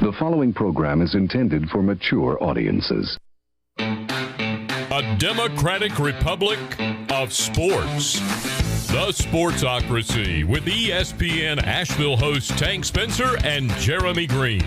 The following program is intended for mature audiences. A democratic republic of sports. The Sportsocracy with ESPN Asheville hosts Tank Spencer and Jeremy Greene.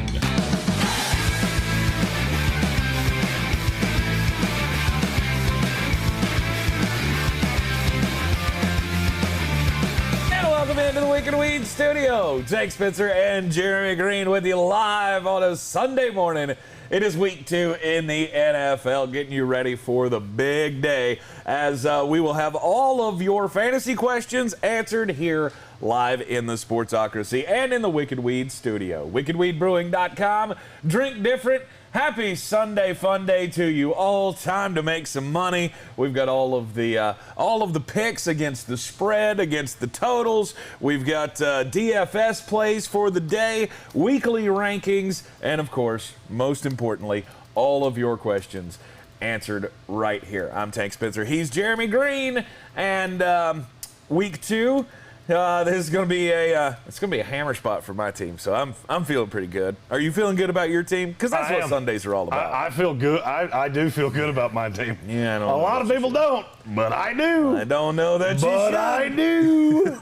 Welcome into the Wicked Weed studio. Jake Spencer and Jeremy Greene with you live on a Sunday morning. It is week 2 in the NFL, getting you ready for the big day as we will have all of your fantasy questions answered here live in the Sportsocracy and in the Wicked Weed studio. WickedWeedBrewing.com. Drink different. Happy Sunday fun day to you all. Time to make some money. We've got all of the picks against the spread, against the totals. We've got DFS plays for the day, weekly rankings, and of course, most importantly, all of your questions answered right here. I'm Tank Spencer. He's Jeremy Greene, and week 2. This is going to be it's going to be a hammer spot for my team, so I'm feeling pretty good. Are you feeling good about your team? Because that's what Sundays are all about. I feel good. I do feel good about my team. Yeah, I don't a lot of people don't, but I do. I don't know that you but should. I do.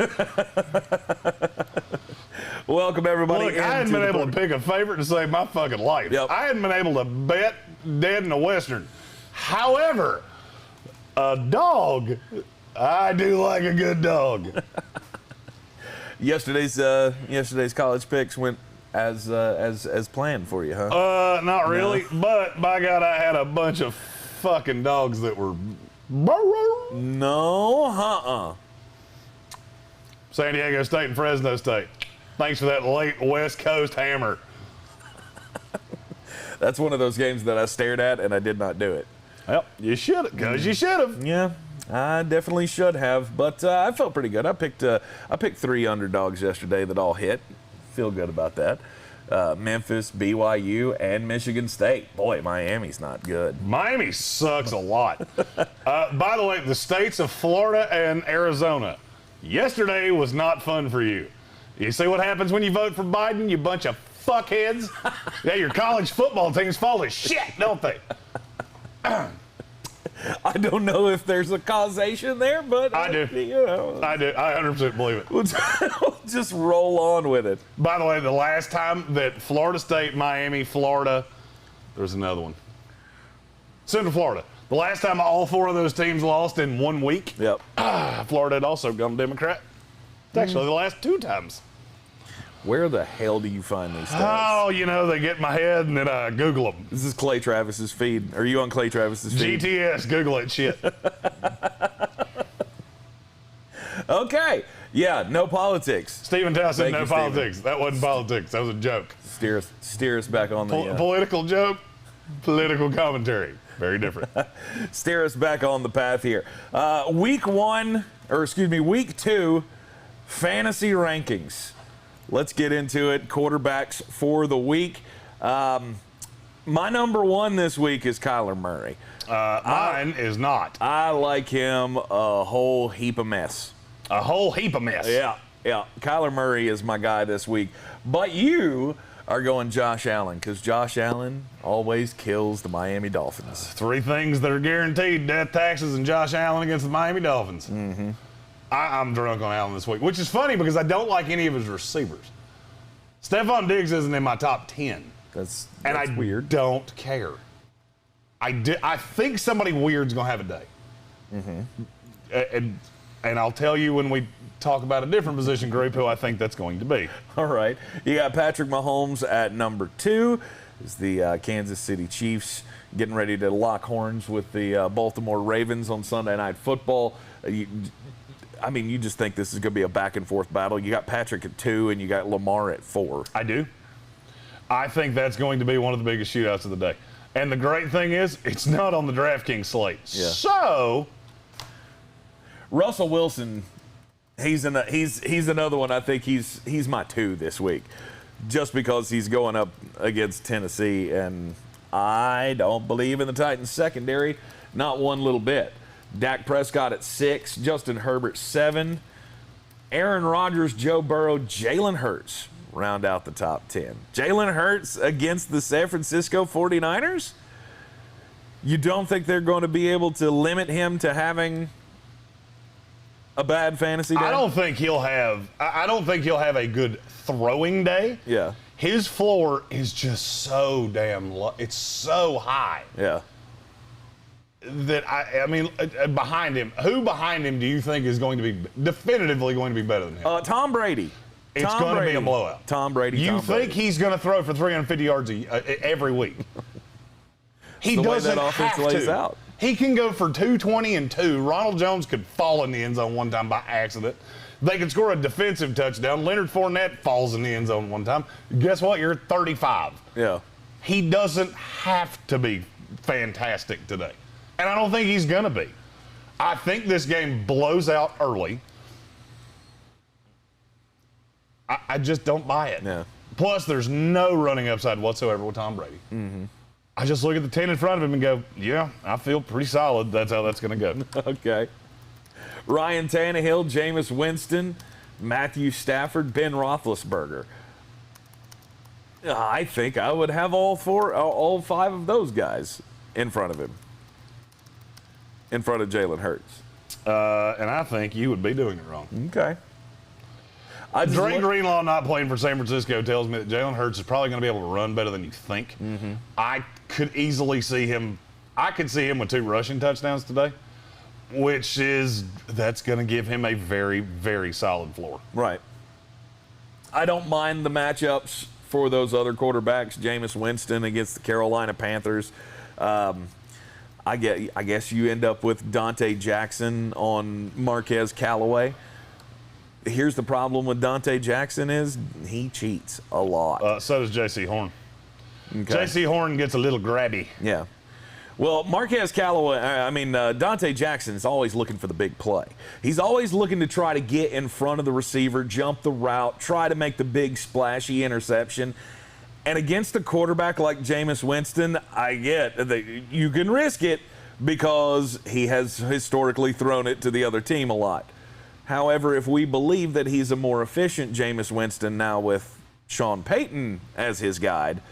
Welcome everybody. Look, I hadn't been able to pick a favorite to save my fucking life. Yep. I hadn't been able to bet dead in the Western. However, a dog, I do like a good dog. Yesterday's college picks went as planned for you, huh? Not really, but by God, I had a bunch of fucking dogs that were No, San Diego State and Fresno State. Thanks for that late West Coast hammer. That's one of those games that I stared at and I did not do it. Well, you should have, because you should have. Yeah, I definitely should have, but I felt pretty good. I picked 3 underdogs yesterday that all hit. Feel good about that. Memphis, BYU, and Michigan State. Boy, Miami's not good. Miami sucks a lot. By the way, the states of Florida and Arizona. Yesterday was not fun for you. You see what happens when you vote for Biden, you bunch of fuckheads? Yeah, your college football teams fall to shit, don't they? I don't know if there's a causation there, but I do. You know. I do. I 100% believe it. We'll just roll on with it. By the way, the last time that Florida State, Miami, Florida, there's another one. Central Florida. The last time all 4 of those teams lost in 1 week, Yep. Florida had also gone Democrat. It's actually the last 2 times. Where the hell do you find these stats? Oh, you know, they get in my head and then I Google them. This is Clay Travis's feed. Are you on Clay Travis's feed? GTS, Google it, shit. Okay. Yeah, no politics. Stephen Townsend, Thank no you, politics. That wasn't politics. That was a joke. Steer us back on the... Political joke, political commentary. Very different. Steer us back on the path here. Week 2, fantasy rankings. Let's get into it. Quarterbacks for the week. My number 1 this week is Kyler Murray. Mine is not. I like him a whole heap of mess. A whole heap of mess. Yeah. Kyler Murray is my guy this week. But you are going Josh Allen because Josh Allen always kills the Miami Dolphins. 3 things that are guaranteed: death, taxes, and Josh Allen against the Miami Dolphins. Mm-hmm. I'm drunk on Allen this week, which is funny because I don't like any of his receivers. Stephon Diggs isn't in my top 10. That's weird. Don't care. I think somebody weird's going to have a day. Mm-hmm. And I'll tell you when we talk about a different position group who I think that's going to be. All right. You got Patrick Mahomes at number 2. Is the Kansas City Chiefs getting ready to lock horns with the Baltimore Ravens on Sunday Night Football. You just think this is going to be a back-and-forth battle. You got Patrick at 2, and you got Lamar at 4. I do. I think that's going to be one of the biggest shootouts of the day. And the great thing is, it's not on the DraftKings slate. Yeah. So, Russell Wilson, he's another one. I think he's my 2 this week, just because he's going up against Tennessee, and I don't believe in the Titans secondary, not one little bit. Dak Prescott at 6, Justin Herbert 7, Aaron Rodgers, Joe Burrow, Jalen Hurts round out the top 10. Jalen Hurts against the San Francisco 49ers? You don't think they're going to be able to limit him to having a bad fantasy day? I don't think he'll have a good throwing day. Yeah. His floor is just so damn low. It's so high. Yeah. That I mean, behind him, who behind him do you think is going to be definitively going to be better than him? Tom Brady. It's going to be a blowout. Tom Brady. You think he's going to throw for 350 yards every week? He doesn't have to. Out. He can go for 220 and 2. Ronald Jones could fall in the end zone one time by accident. They could score a defensive touchdown. Leonard Fournette falls in the end zone one time. Guess what? You're 35. Yeah. He doesn't have to be fantastic today. And I don't think he's going to be. I think this game blows out early. I just don't buy it. Yeah. Plus, there's no running upside whatsoever with Tom Brady. Mm-hmm. I just look at the 10 in front of him and go, yeah, I feel pretty solid. That's how that's going to go. Okay. Ryan Tannehill, Jameis Winston, Matthew Stafford, Ben Roethlisberger. I think I would have all 5 of those guys in front of him. In front of Jalen Hurts. And I think you would be doing it wrong. Okay. Dre Greenlaw not playing for San Francisco tells me that Jalen Hurts is probably going to be able to run better than you think. Mm-hmm. I could easily see him. I could see him with 2 rushing touchdowns today, that's going to give him a very, very solid floor. Right. I don't mind the matchups for those other quarterbacks. Jameis Winston against the Carolina Panthers. I guess you end up with Dante Jackson on Marquez Callaway. Here's the problem with Dante Jackson is he cheats a lot. So does J.C. Horn. Okay. J.C. Horn gets a little grabby. Yeah. Well, Marquez Callaway, Dante Jackson is always looking for the big play. He's always looking to try to get in front of the receiver, jump the route, try to make the big splashy interception. And against a quarterback like Jameis Winston, I get that you can risk it because he has historically thrown it to the other team a lot. However, if we believe that he's a more efficient Jameis Winston now with Sean Payton as his guide,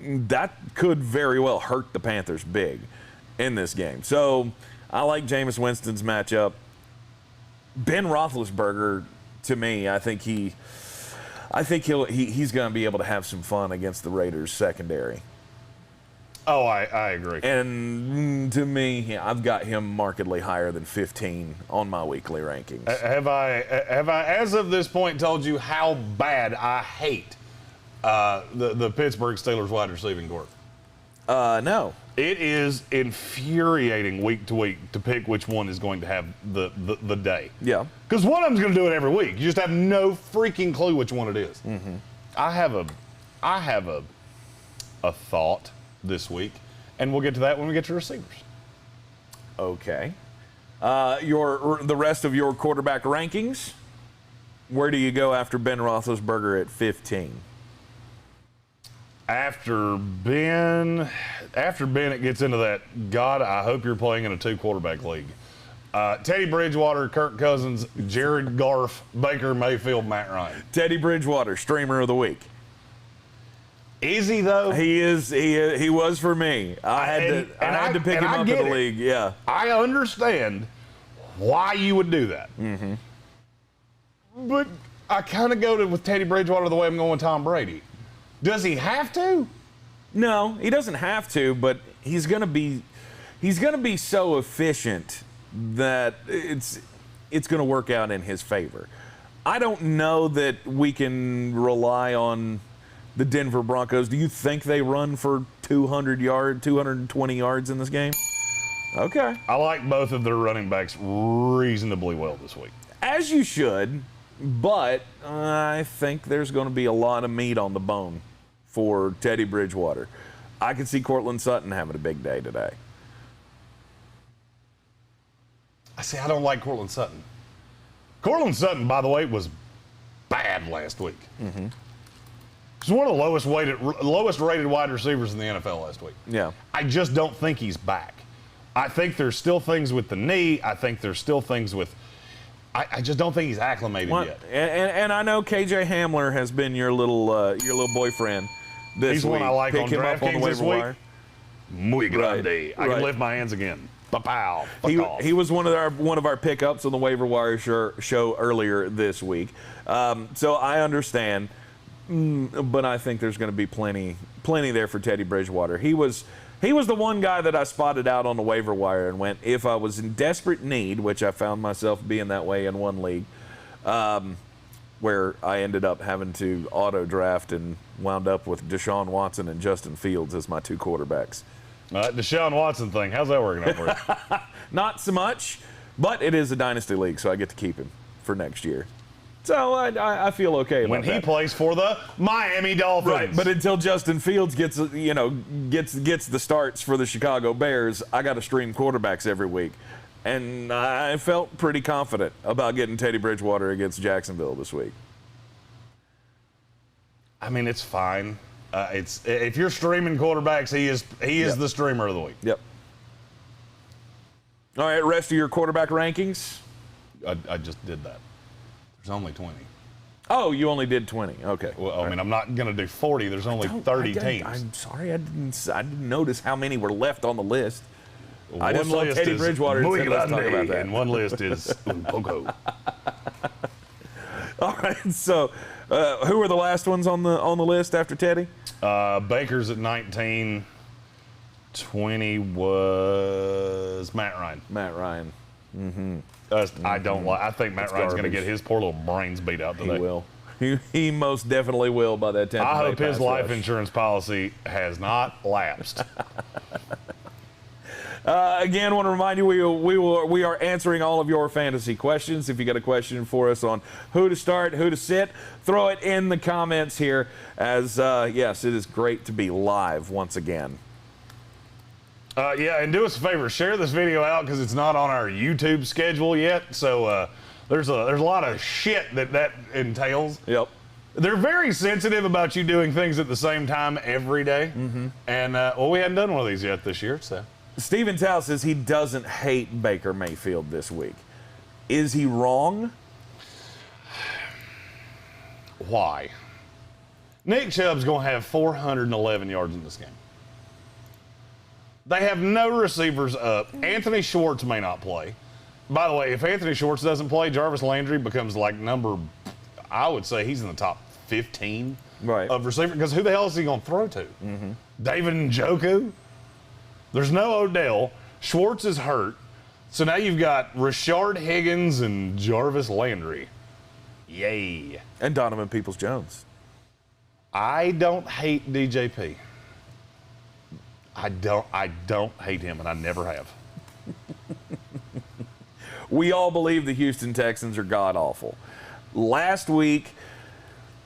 that could very well hurt the Panthers big in this game. So I like Jameis Winston's matchup. Ben Roethlisberger, to me, I think he's going to be able to have some fun against the Raiders secondary. Oh, I agree. And to me, I've got him markedly higher than 15 on my weekly rankings. Have I, as of this point, told you how bad I hate the Pittsburgh Steelers wide receiving corps? No. It is infuriating week to week to pick which one is going to have the day. Yeah. Because one of them's going to do it every week. You just have no freaking clue which one it is. Mm-hmm. I have a thought this week, and we'll get to that when we get to receivers. Okay. The rest of your quarterback rankings, where do you go after Ben Roethlisberger at 15? After Bennett gets into that, God, I hope you're playing in a 2-quarterback league. Teddy Bridgewater, Kirk Cousins, Jared Goff, Baker Mayfield, Matt Ryan. Teddy Bridgewater, streamer of the week. Is he though? He is. He was for me. I had to pick him up in the league. Yeah. I understand why you would do that. Mm-hmm. But I kind of go with Teddy Bridgewater the way I'm going with Tom Brady. Does he have to? No, he doesn't have to. But he's gonna be so efficient that it's gonna work out in his favor. I don't know that we can rely on the Denver Broncos. Do you think they run for 220 yards in this game? Okay. I like both of their running backs reasonably well this week. As you should, but I think there's going to be a lot of meat on the bone for Teddy Bridgewater. I could see Cortland Sutton having a big day today. I don't like Cortland Sutton. Cortland Sutton, by the way, was bad last week. Mm-hmm. He's one of the lowest rated wide receivers in the NFL last week. Yeah. I just don't think he's back. I think there's still things with the knee. I think there's still things with I just don't think he's acclimated yet. And I know KJ Hamler has been your little boyfriend this He's week. one I like Pick on him up on the DraftKings this waiver week. wire. Muy grande. Right, I can right. lift my hands again. Pow. Fuck off. He was one of our pickups on the waiver wire show earlier this week. So I understand, but I think there's going to be plenty there for Teddy Bridgewater. He was the one guy that I spotted out on the waiver wire and went, if I was in desperate need, which I found myself being that way in one league, where I ended up having to auto draft and wound up with Deshaun Watson and Justin Fields as my 2 quarterbacks. Deshaun Watson thing, how's that working out for you? Not so much, but it is a dynasty league, so I get to keep him for next year. So I feel okay about When he plays for the Miami Dolphins. Right, but until Justin Fields gets the starts for the Chicago Bears, I got to stream quarterbacks every week. And I felt pretty confident about getting Teddy Bridgewater against Jacksonville this week. I mean, it's fine. If you're streaming quarterbacks, he is the streamer of the week. Yep. All right, rest of your quarterback rankings? I just did that. There's only 20. Oh, you only did 20. Okay. Well, I mean, I'm not going to do 40. There's only 30 teams. I'm sorry, I didn't notice how many were left on the list. I One just saw list Teddy is Bridgewater and muy said, let's talk grande, about that. and one list is un poco. All right, so who were the last ones on the list after Teddy? Baker's at 19. 20 was Matt Ryan. Matt Ryan. I don't like. I think Matt Ryan's going to garbage. get his poor little brains beat out today. He will. He most definitely will by that time. I hope his life insurance policy has not lapsed. Again, want to remind you we are answering all of your fantasy questions. If you got a question for us on who to start, who to sit, throw it in the comments here. As yes, it is great to be live once again. Yeah, and do us a favor, share this video out because it's not on our YouTube schedule yet. So there's a lot of shit that entails. Yep. They're very sensitive about you doing things at the same time every day. And we hadn't done one of these yet this year, so. Steven Tao says he doesn't hate Baker Mayfield this week. Is he wrong? Why? Nick Chubb's going to have 411 yards in this game. They have no receivers up. Anthony Schwartz may not play. By the way, if Anthony Schwartz doesn't play, Jarvis Landry becomes like I would say he's in the top 15 of receiver, because who the hell is he going to throw to? David Njoku? There's no Odell. Schwartz is hurt. So now you've got Rashard Higgins and Jarvis Landry. Yay. And Donovan Peoples-Jones. I don't hate DJP. I don't hate him, and I never have. We all believe the Houston Texans are god-awful. Last week,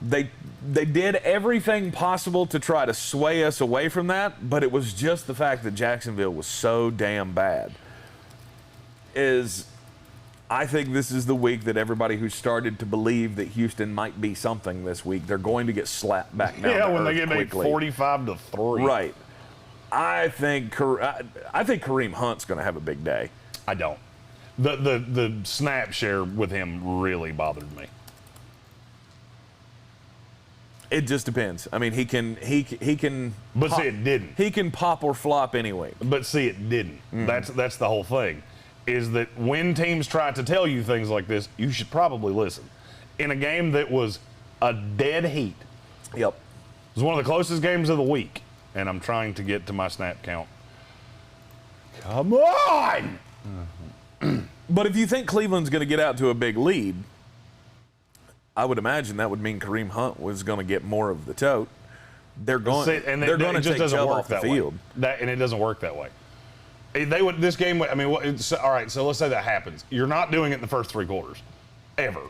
they did everything possible to try to sway us away from that, but it was just the fact that Jacksonville was so damn bad. I think this is the week that everybody who started to believe that Houston might be something this week, they're going to get slapped back down to when earth they get made quickly. 45-3. Right. I think Kareem Hunt's going to have a big day. I don't. The snap share with him really bothered me. It just depends. I mean, he can. But pop, see, it didn't. He can pop or flop anyway. But see, it didn't. That's the whole thing. Is that when teams try to tell you things like this, you should probably listen. In a game that was a dead heat. Yep. It was one of the closest games of the week, and I'm trying to get to my snap count. Come on! But if you think Cleveland's going to get out to a big lead, I would imagine that would mean Kareem Hunt was going to get more of the tote. They're going to take Chubb off the field. And it doesn't work that way. They would this game. I mean, all right. So let's say that happens. You're not doing it in the first 3 quarters, ever.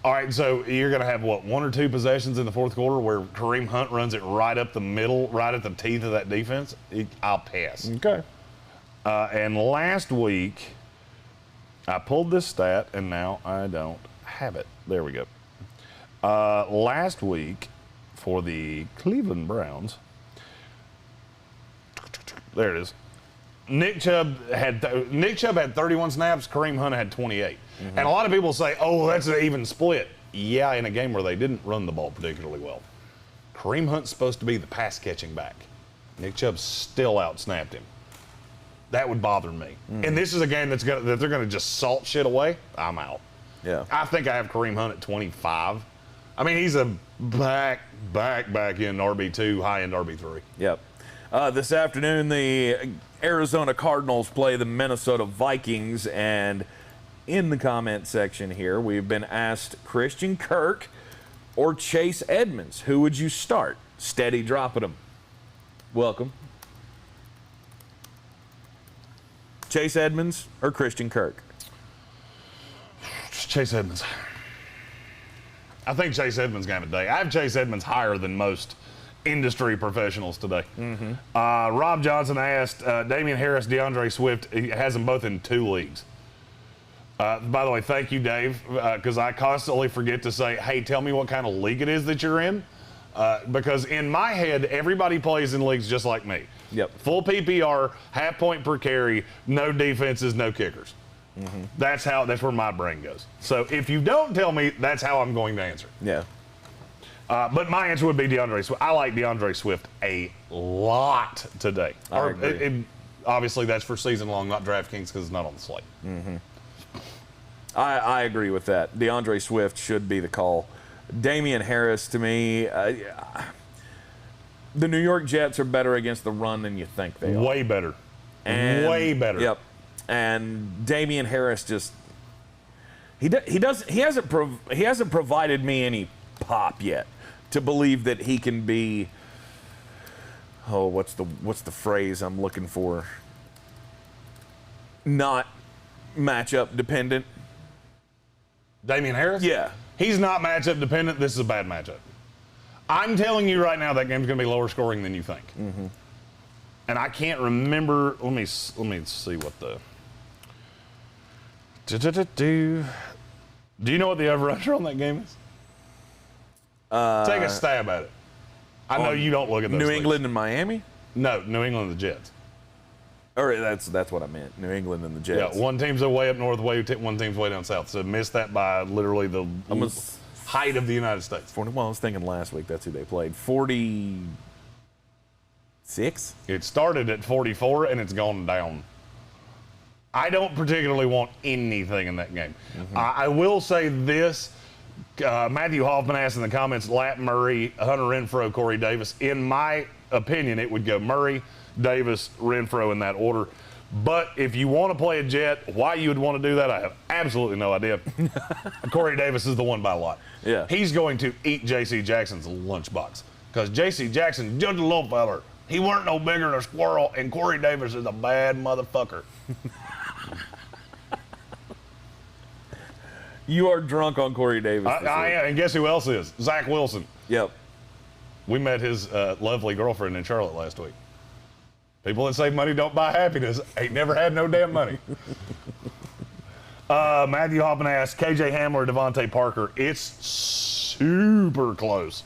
All right. So you're going to have 1 or 2 possessions in the 4th quarter where Kareem Hunt runs it right up the middle, right at the teeth of that defense. I'll pass. Okay. And last week, I pulled this stat, and now I don't have it. There we go. Last week, for the Cleveland Browns, there it is. Nick Chubb had 31 snaps. Kareem Hunt had 28. And a lot of people say, "Oh, that's an even split." Yeah, in a game where they didn't run the ball particularly well. Kareem Hunt's supposed to be the pass catching back. Nick Chubb still outsnapped him. That would bother me. And this is a game that they're gonna just salt shit away. I'm out. Yeah. I think I have Kareem Hunt at 25. I mean, he's a back end RB2, high end RB3. Yep. This afternoon, the Arizona Cardinals play the Minnesota Vikings, and in the comment section here, we've been asked Christian Kirk or Chase Edmonds. Who would you start? Steady dropping them. Welcome. Chase Edmonds or Christian Kirk? Chase Edmonds. I think Chase Edmonds game of the day. I have Chase Edmonds higher than most industry professionals today. Rob Johnson asked Damian Harris, DeAndre Swift. He has them both in 2 leagues. By the way, thank you, Dave, because I constantly forget to say, hey, tell me what kind of league it is that you're in. Because in my head, everybody plays in leagues just like me. Yep. Full PPR, half point per carry, no defenses, no kickers. That's where my brain goes. So if you don't tell me, that's how I'm going to answer. Yeah. But my answer would be DeAndre Swift. I like DeAndre Swift a lot today. I agree. Obviously, that's for season long, not DraftKings because it's not on the slate. I agree with that. DeAndre Swift should be the call. Damian Harris, to me, the New York Jets are better against the run than you think they are. Way better. And, way better. Yep. And Damian Harris just he hasn't provided me any pop yet to believe that he can be. Oh, what's the phrase I'm looking for? Not matchup dependent. Damian Harris? Yeah. He's not matchup dependent. This is a bad matchup. I'm telling you right now that game's going to be lower scoring than you think. And I can't remember. Let me see what the. Do you know what the over-under on that game is? Take a stab at it. I know you don't look at those New leagues. England and Miami? No, New England and the Jets. Or that's what I meant. New England and the Jets. Yeah, one team's way up north, one team's way down south. So missed that by literally the height of the United States. Well, I was thinking last week that's who they played. 46? It started at 44 and it's gone down. I don't particularly want anything in that game. I will say this. Matthew Hoffman asked in the comments, Lat Murray, Hunter Renfrow, Corey Davis. In my opinion, it would go Murray, Davis, Renfrow in that order. But if you want to play a Jet, why you would want to do that, I have absolutely no idea. Corey Davis is the one by a lot. Yeah. He's going to eat J.C. Jackson's lunchbox. Because J.C. Jackson, just a little feller. He weren't no bigger than a squirrel, and Corey Davis is a bad motherfucker. You are drunk on Corey Davis. I am, and guess who else is? Zach Wilson. Yep. We met his lovely girlfriend in Charlotte last week. People that say money don't buy happiness ain't never had no damn money. Matthew Hoffman asked, KJ Hamler or Devontae Parker. It's super close.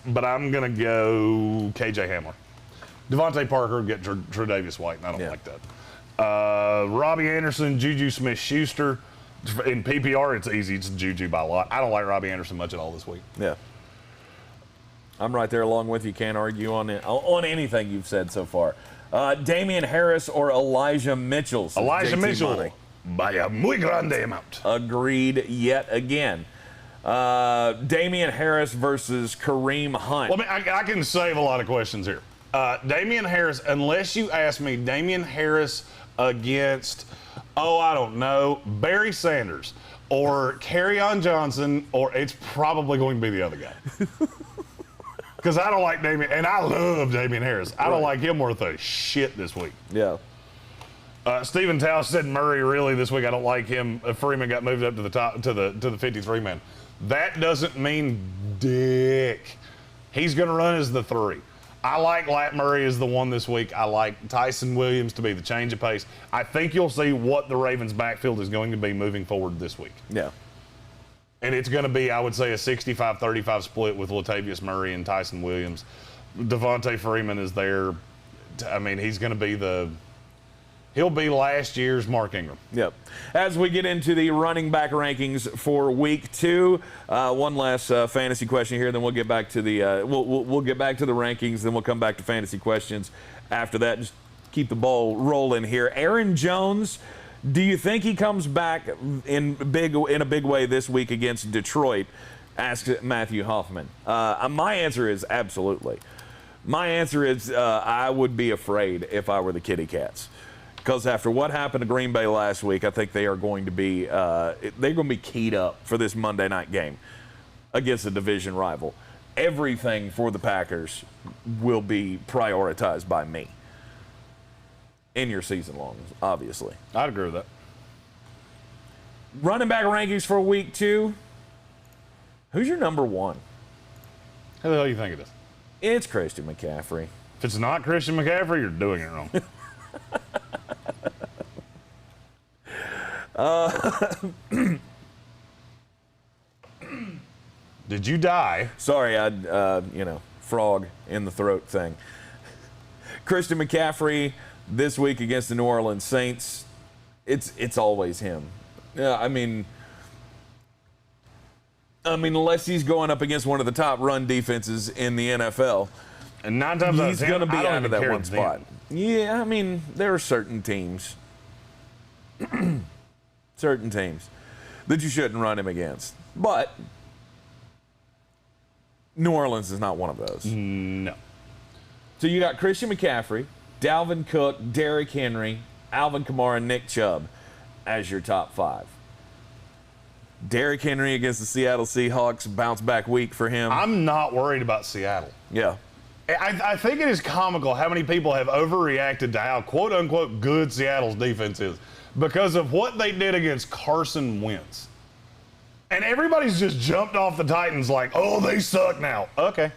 But I'm going to go KJ Hamler. Devontae Parker get Tre'Davious White, and I don't like that. Robbie Anderson, Juju Smith-Schuster. In PPR, it's easy. It's Juju by a lot. I don't like Robbie Anderson much at all this week. Yeah. I'm right there along with you. Can't argue on anything you've said so far. Damian Harris or Elijah Mitchell? Elijah JT Mitchell Money. by a muy grande amount. Agreed yet again. Damian Harris versus Kareem Hunt. Well, I can save a lot of questions here. Damian Harris, unless you ask me, Damian Harris against, I don't know, Barry Sanders or Kerryon Johnson, or it's probably going to be the other guy. Because I don't like Damian, and I love Damian Harris. I don't like him worth a shit this week. Yeah. Stephen Tausch said Murray really this week. I don't like him. Freeman got moved up to the top to the 53 man. That doesn't mean dick. He's going to run as the 3. I like Lat Murray as the 1 this week. I like Tyson Williams to be the change of pace. I think you'll see what the Ravens' backfield is going to be moving forward this week. Yeah. And it's going to be, I would say, a 65-35 split with Latavius Murray and Tyson Williams. Devontae Freeman is there. I mean, he's going to be the He'll be last year's Mark Ingram. Yep. As we get into the running back rankings for week 2, one last fantasy question here, then we'll get back to the we'll get back to the rankings, then we'll come back to fantasy questions after that. Just keep the ball rolling here. Aaron Jones, do you think he comes back in a big way this week against Detroit? Asks Matthew Hoffman. My answer is absolutely. My answer is I would be afraid if I were the Kitty Cats. Because after what happened to Green Bay last week, I think they are going to be keyed up for this Monday night game against a division rival. Everything for the Packers will be prioritized by me in your season long, obviously. I'd agree with that. Running back rankings for week 2. Who's your number 1? Who the hell do you think it is? It's Christian McCaffrey. If it's not Christian McCaffrey, you're doing it wrong. Did you die? Sorry, frog in the throat thing. Christian McCaffrey this week against the New Orleans Saints. It's always him. Yeah, I mean, unless he's going up against one of the top run defenses in the NFL, and 9 times he's going to be out of that one them. spot. Yeah, I mean, there are certain teams that you shouldn't run him against. But New Orleans is not one of those. No. So you got Christian McCaffrey, Dalvin Cook, Derrick Henry, Alvin Kamara, Nick Chubb as your top 5. Derrick Henry against the Seattle Seahawks, bounce back week for him. I'm not worried about Seattle. Yeah. I think it is comical how many people have overreacted to how quote-unquote good Seattle's defense is because of what they did against Carson Wentz. And everybody's just jumped off the Titans like, oh, they suck now. Okay.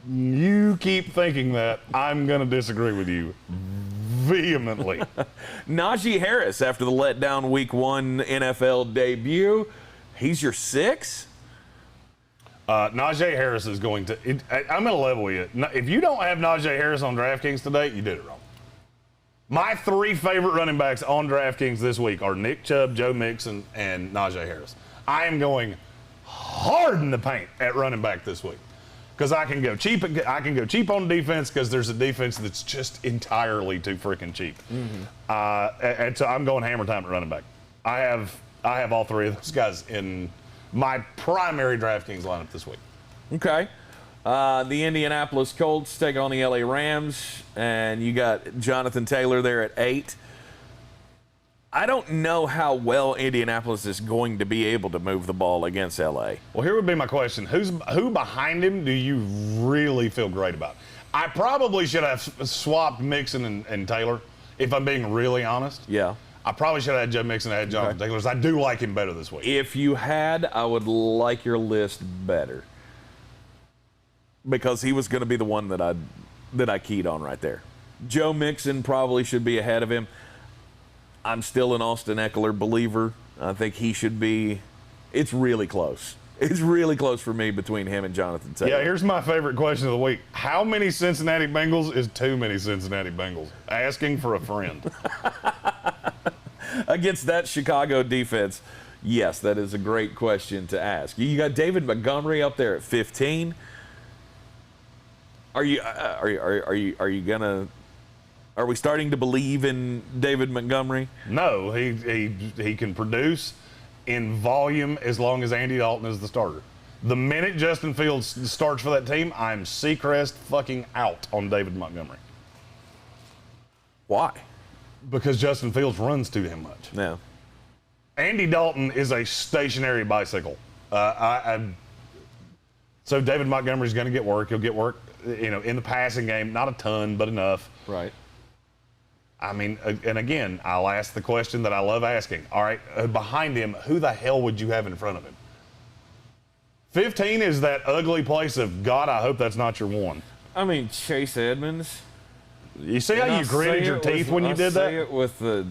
You keep thinking that. I'm going to disagree with you vehemently. Najee Harris, after the letdown week 1 NFL debut, he's your 6? Najee Harris is going to I'm going to level with you. If you don't have Najee Harris on DraftKings today, you did it wrong. My 3 favorite running backs on DraftKings this week are Nick Chubb, Joe Mixon, and Najee Harris. I am going hard in the paint at running back this week because I can go cheap. I can go cheap on defense because there's a defense that's just entirely too freaking cheap. Mm-hmm. And so I'm going hammer time at running back. I have all 3 of those guys in my primary DraftKings lineup this week. Okay. The Indianapolis Colts take on the LA Rams, and you got Jonathan Taylor there at 8. I don't know how well Indianapolis is going to be able to move the ball against LA. Well, here would be my question. Who behind him do you really feel great about? I probably should have swapped Mixon and Taylor, if I'm being really honest. Yeah. I probably should have had Joe Mixon and had Jonathan Taylor. I do like him better this week. If you had, I would like your list better. Because he was going to be the one that I keyed on right there. Joe Mixon probably should be ahead of him. I'm still an Austin Eckler believer. I think he should be. It's really close. It's really close for me between him and Jonathan Taylor. Yeah, here's my favorite question of the week. How many Cincinnati Bengals is too many Cincinnati Bengals? Asking for a friend. Against that Chicago defense, yes, that is a great question to ask. You got David Montgomery up there at 15. Are we starting to believe in David Montgomery? No, he can produce in volume as long as Andy Dalton is the starter. The minute Justin Fields starts for that team, I'm Seacrest fucking out on David Montgomery. Why? Because Justin Fields runs too damn much. Yeah. Andy Dalton is a stationary bicycle. So David Montgomery's going to get work. He'll get work, in the passing game. Not a ton, but enough. Right. I mean, and again, I'll ask the question that I love asking. All right, behind him, who the hell would you have in front of him? 15 is that ugly place of, God, I hope that's not your 1. I mean, Chase Edmonds. You see how you gritted your teeth when you did that? I say it with the,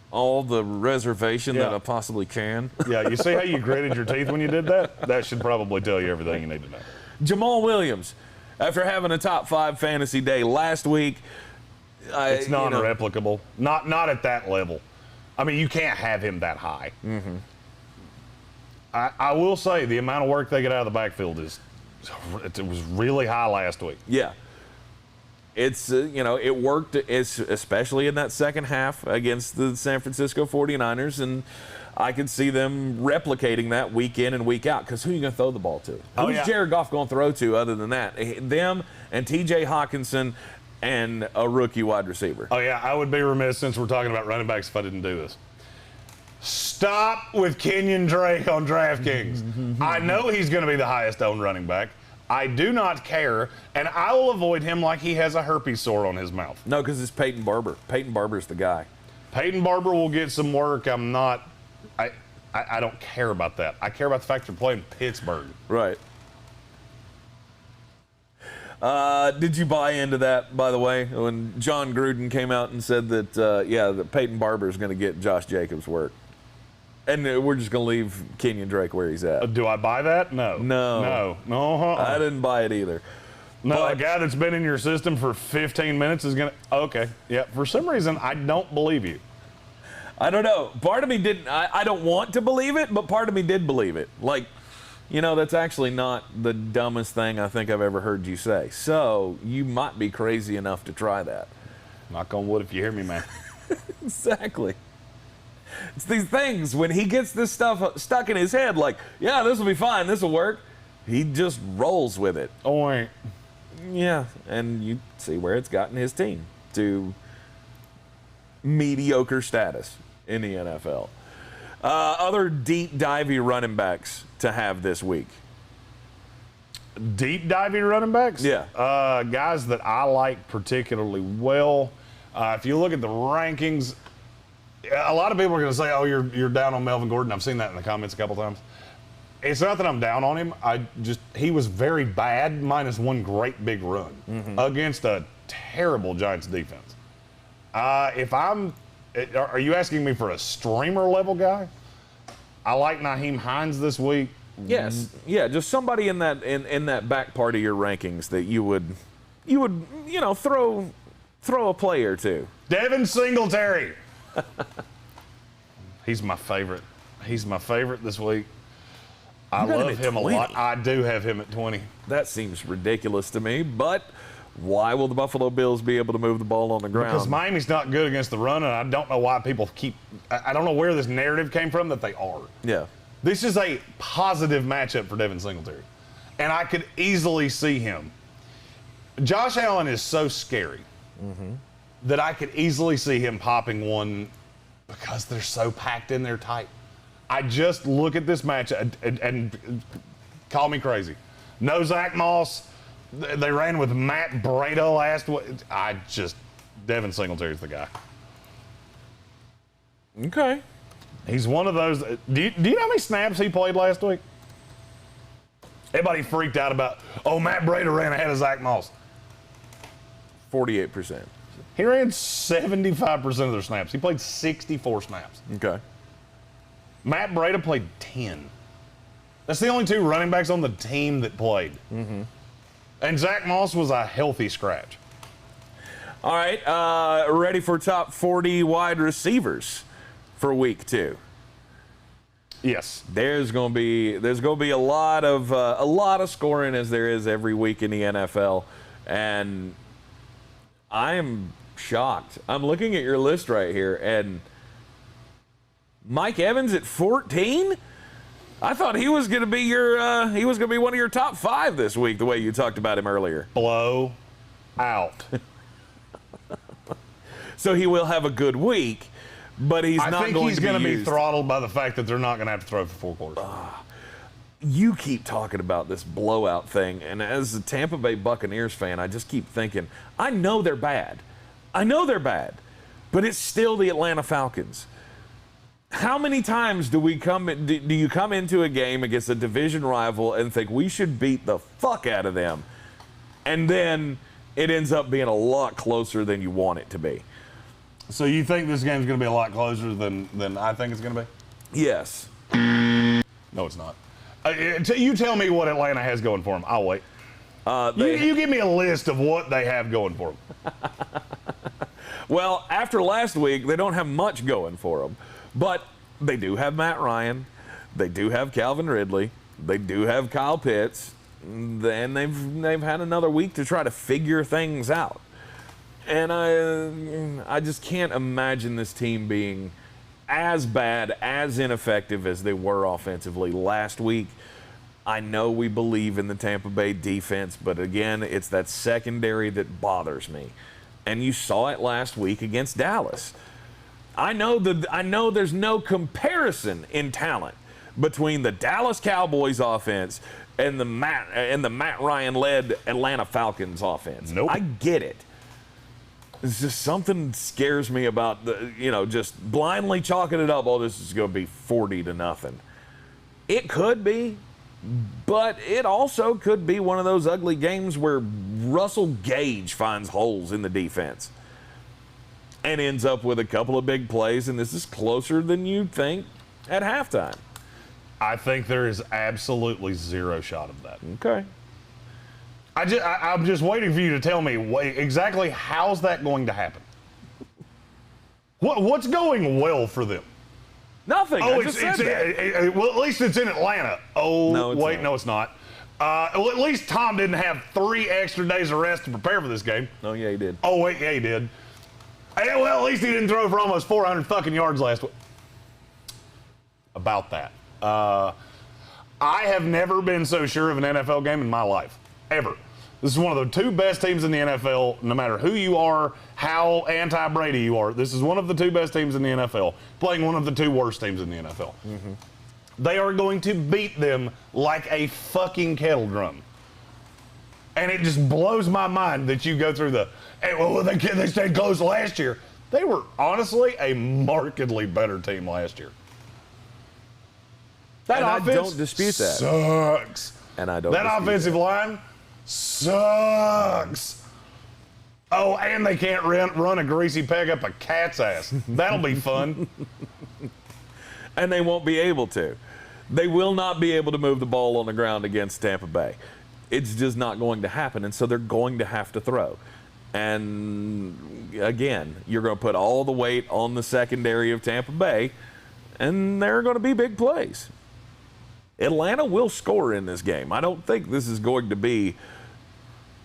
all the reservation that I possibly can. Yeah, you see how you gritted your teeth when you did that? That should probably tell you everything you need to know. Jamal Williams, after having a top 5 fantasy day last week, It's non-replicable. Not at that level. I mean, you can't have him that high. Mm-hmm. I will say the amount of work they get out of the backfield it was really high last week. Yeah. It's, it worked, especially in that second half against the San Francisco 49ers, and I could see them replicating that week in and week out, because who are you going to throw the ball to? Who's Jared Goff going to throw to other than that? Them and T.J. Hawkinson and a rookie wide receiver. Oh, yeah, I would be remiss, since we're talking about running backs, if I didn't do this. Stop with Kenyon Drake on DraftKings. I know he's going to be the highest owned running back. I do not care, and I will avoid him like he has a herpes sore on his mouth. No, because it's Peyton Barber. Peyton Barber's the guy. Peyton Barber will get some work. I don't care about that. I care about the fact they're playing Pittsburgh. Right. Did you buy into that, by the way, when John Gruden came out and said that, that Peyton Barber is going to get Josh Jacobs work? And we're just going to leave Kenyon Drake where he's at. Do I buy that? No. I didn't buy it either. No, but a guy that's been in your system for 15 minutes is going to... Okay. Yeah, for some reason, I don't believe you. I don't know. Part of me didn't... I don't want to believe it, but part of me did believe it. Like, that's actually not the dumbest thing I think I've ever heard you say. So, you might be crazy enough to try that. Knock on wood if you hear me, man. Exactly. It's these things, when he gets this stuff stuck in his head, like, yeah, this will be fine, this will work, he just rolls with it. Oh, yeah, and you see where it's gotten his team to mediocre status in the NFL. Other deep divey running backs to have this week. Deep divey running backs? Yeah. Guys that I like particularly well. If you look at the rankings, a lot of people are going to say, oh, you're down on Melvin Gordon. I've seen that in the comments a couple times. It's not that I'm down on him. He was very bad, minus one great big run against a terrible Giants defense. Are you asking me for a streamer level guy? I like Nyheim Hines this week. Yes. Yeah, just somebody in that back part of your rankings that you would throw a play or two. Devin Singletary. He's my favorite. He's my favorite this week. I love him a lot. I do have him at 20. That seems ridiculous to me, but why will the Buffalo Bills be able to move the ball on the ground? Because Miami's not good against the run, and I don't know why people I don't know where this narrative came from that they are. Yeah. This is a positive matchup for Devin Singletary, and I could easily see him. Josh Allen is so scary that I could easily see him popping one because they're so packed in there tight. I just look at this match and call me crazy. No Zach Moss. They ran with Matt Breida last week. Devin Singletary's the guy. Okay. He's one of those. Do you know how many snaps he played last week? Everybody freaked out about, Matt Breida ran ahead of Zach Moss. 48%. He ran 75% of their snaps. He played 64 snaps. Okay. Matt Breida played 10. That's the only two running backs on the team that played. And Zach Moss was a healthy scratch. All right, ready for top 40 wide receivers for week 2. Yes. There's going to be a lot of scoring, as there is every week in the NFL, and I am shocked. I'm looking at your list right here, and Mike Evans at 14? I thought he was going to be one of your top 5 this week, the way you talked about him earlier. Blow out. So he will have a good week, but he's not going to be I think he's going to be throttled by the fact that they're not going to have to throw for 4 quarters. You keep talking about this blowout thing, and as a Tampa Bay Buccaneers fan, I just keep thinking, I know they're bad, but it's still the Atlanta Falcons. How many times do you come into a game against a division rival and think we should beat the fuck out of them, and then it ends up being a lot closer than you want it to be? So you think this game's going to be a lot closer than I think it's going to be? Yes. No, it's not. You tell me what Atlanta has going for them. I'll wait. You give me a list of what they have going for them. Well, after last week, they don't have much going for them. But they do have Matt Ryan. They do have Calvin Ridley. They do have Kyle Pitts. And they've had another week to try to figure things out. And I just can't imagine this team being as bad, as ineffective as they were offensively last week. I know we believe in the Tampa Bay defense, but again, it's that secondary that bothers me. And you saw it last week against Dallas. I know there's no comparison in talent between the Dallas Cowboys offense and the Matt Ryan-led Atlanta Falcons offense. Nope. I get it. It's just something scares me about just blindly chalking it up. Oh, this is going to be 40-0. It could be, but it also could be one of those ugly games where Russell Gage finds holes in the defense and ends up with a couple of big plays, and this is closer than you'd think at halftime. I think there is absolutely zero shot of that. Okay. I'm just waiting for you to tell me exactly how's that going to happen. What's going well for them? Nothing. Oh, I just said that. Well, at least it's in Atlanta. Oh, No, it's not. No, it's not. Well, at least Tom didn't have 3 extra days of rest to prepare for this game. Oh, yeah, he did. Oh, wait, yeah, he did. Well, at least he didn't throw for almost 400 fucking yards last week. About that. I have never been so sure of an NFL game in my life. Ever. This is one of the 2 best teams in the NFL, no matter who you are, how anti-Brady you are. This is one of the 2 best teams in the NFL, playing one of the 2 worst teams in the NFL. Mm-hmm. They are going to beat them like a fucking kettle drum. And it just blows my mind that you go through they stayed close last year. They were honestly a markedly better team last year. That offense I don't dispute that. Sucks. And I don't. That offensive line sucks. Oh, and they can't run a greasy peg up a cat's ass. That'll be fun. And they won't be able to. They will not be able to move the ball on the ground against Tampa Bay. It's just not going to happen, and so they're going to have to throw. And again, you're going to put all the weight on the secondary of Tampa Bay, and there are going to be big plays. Atlanta will score in this game. I don't think this is going to be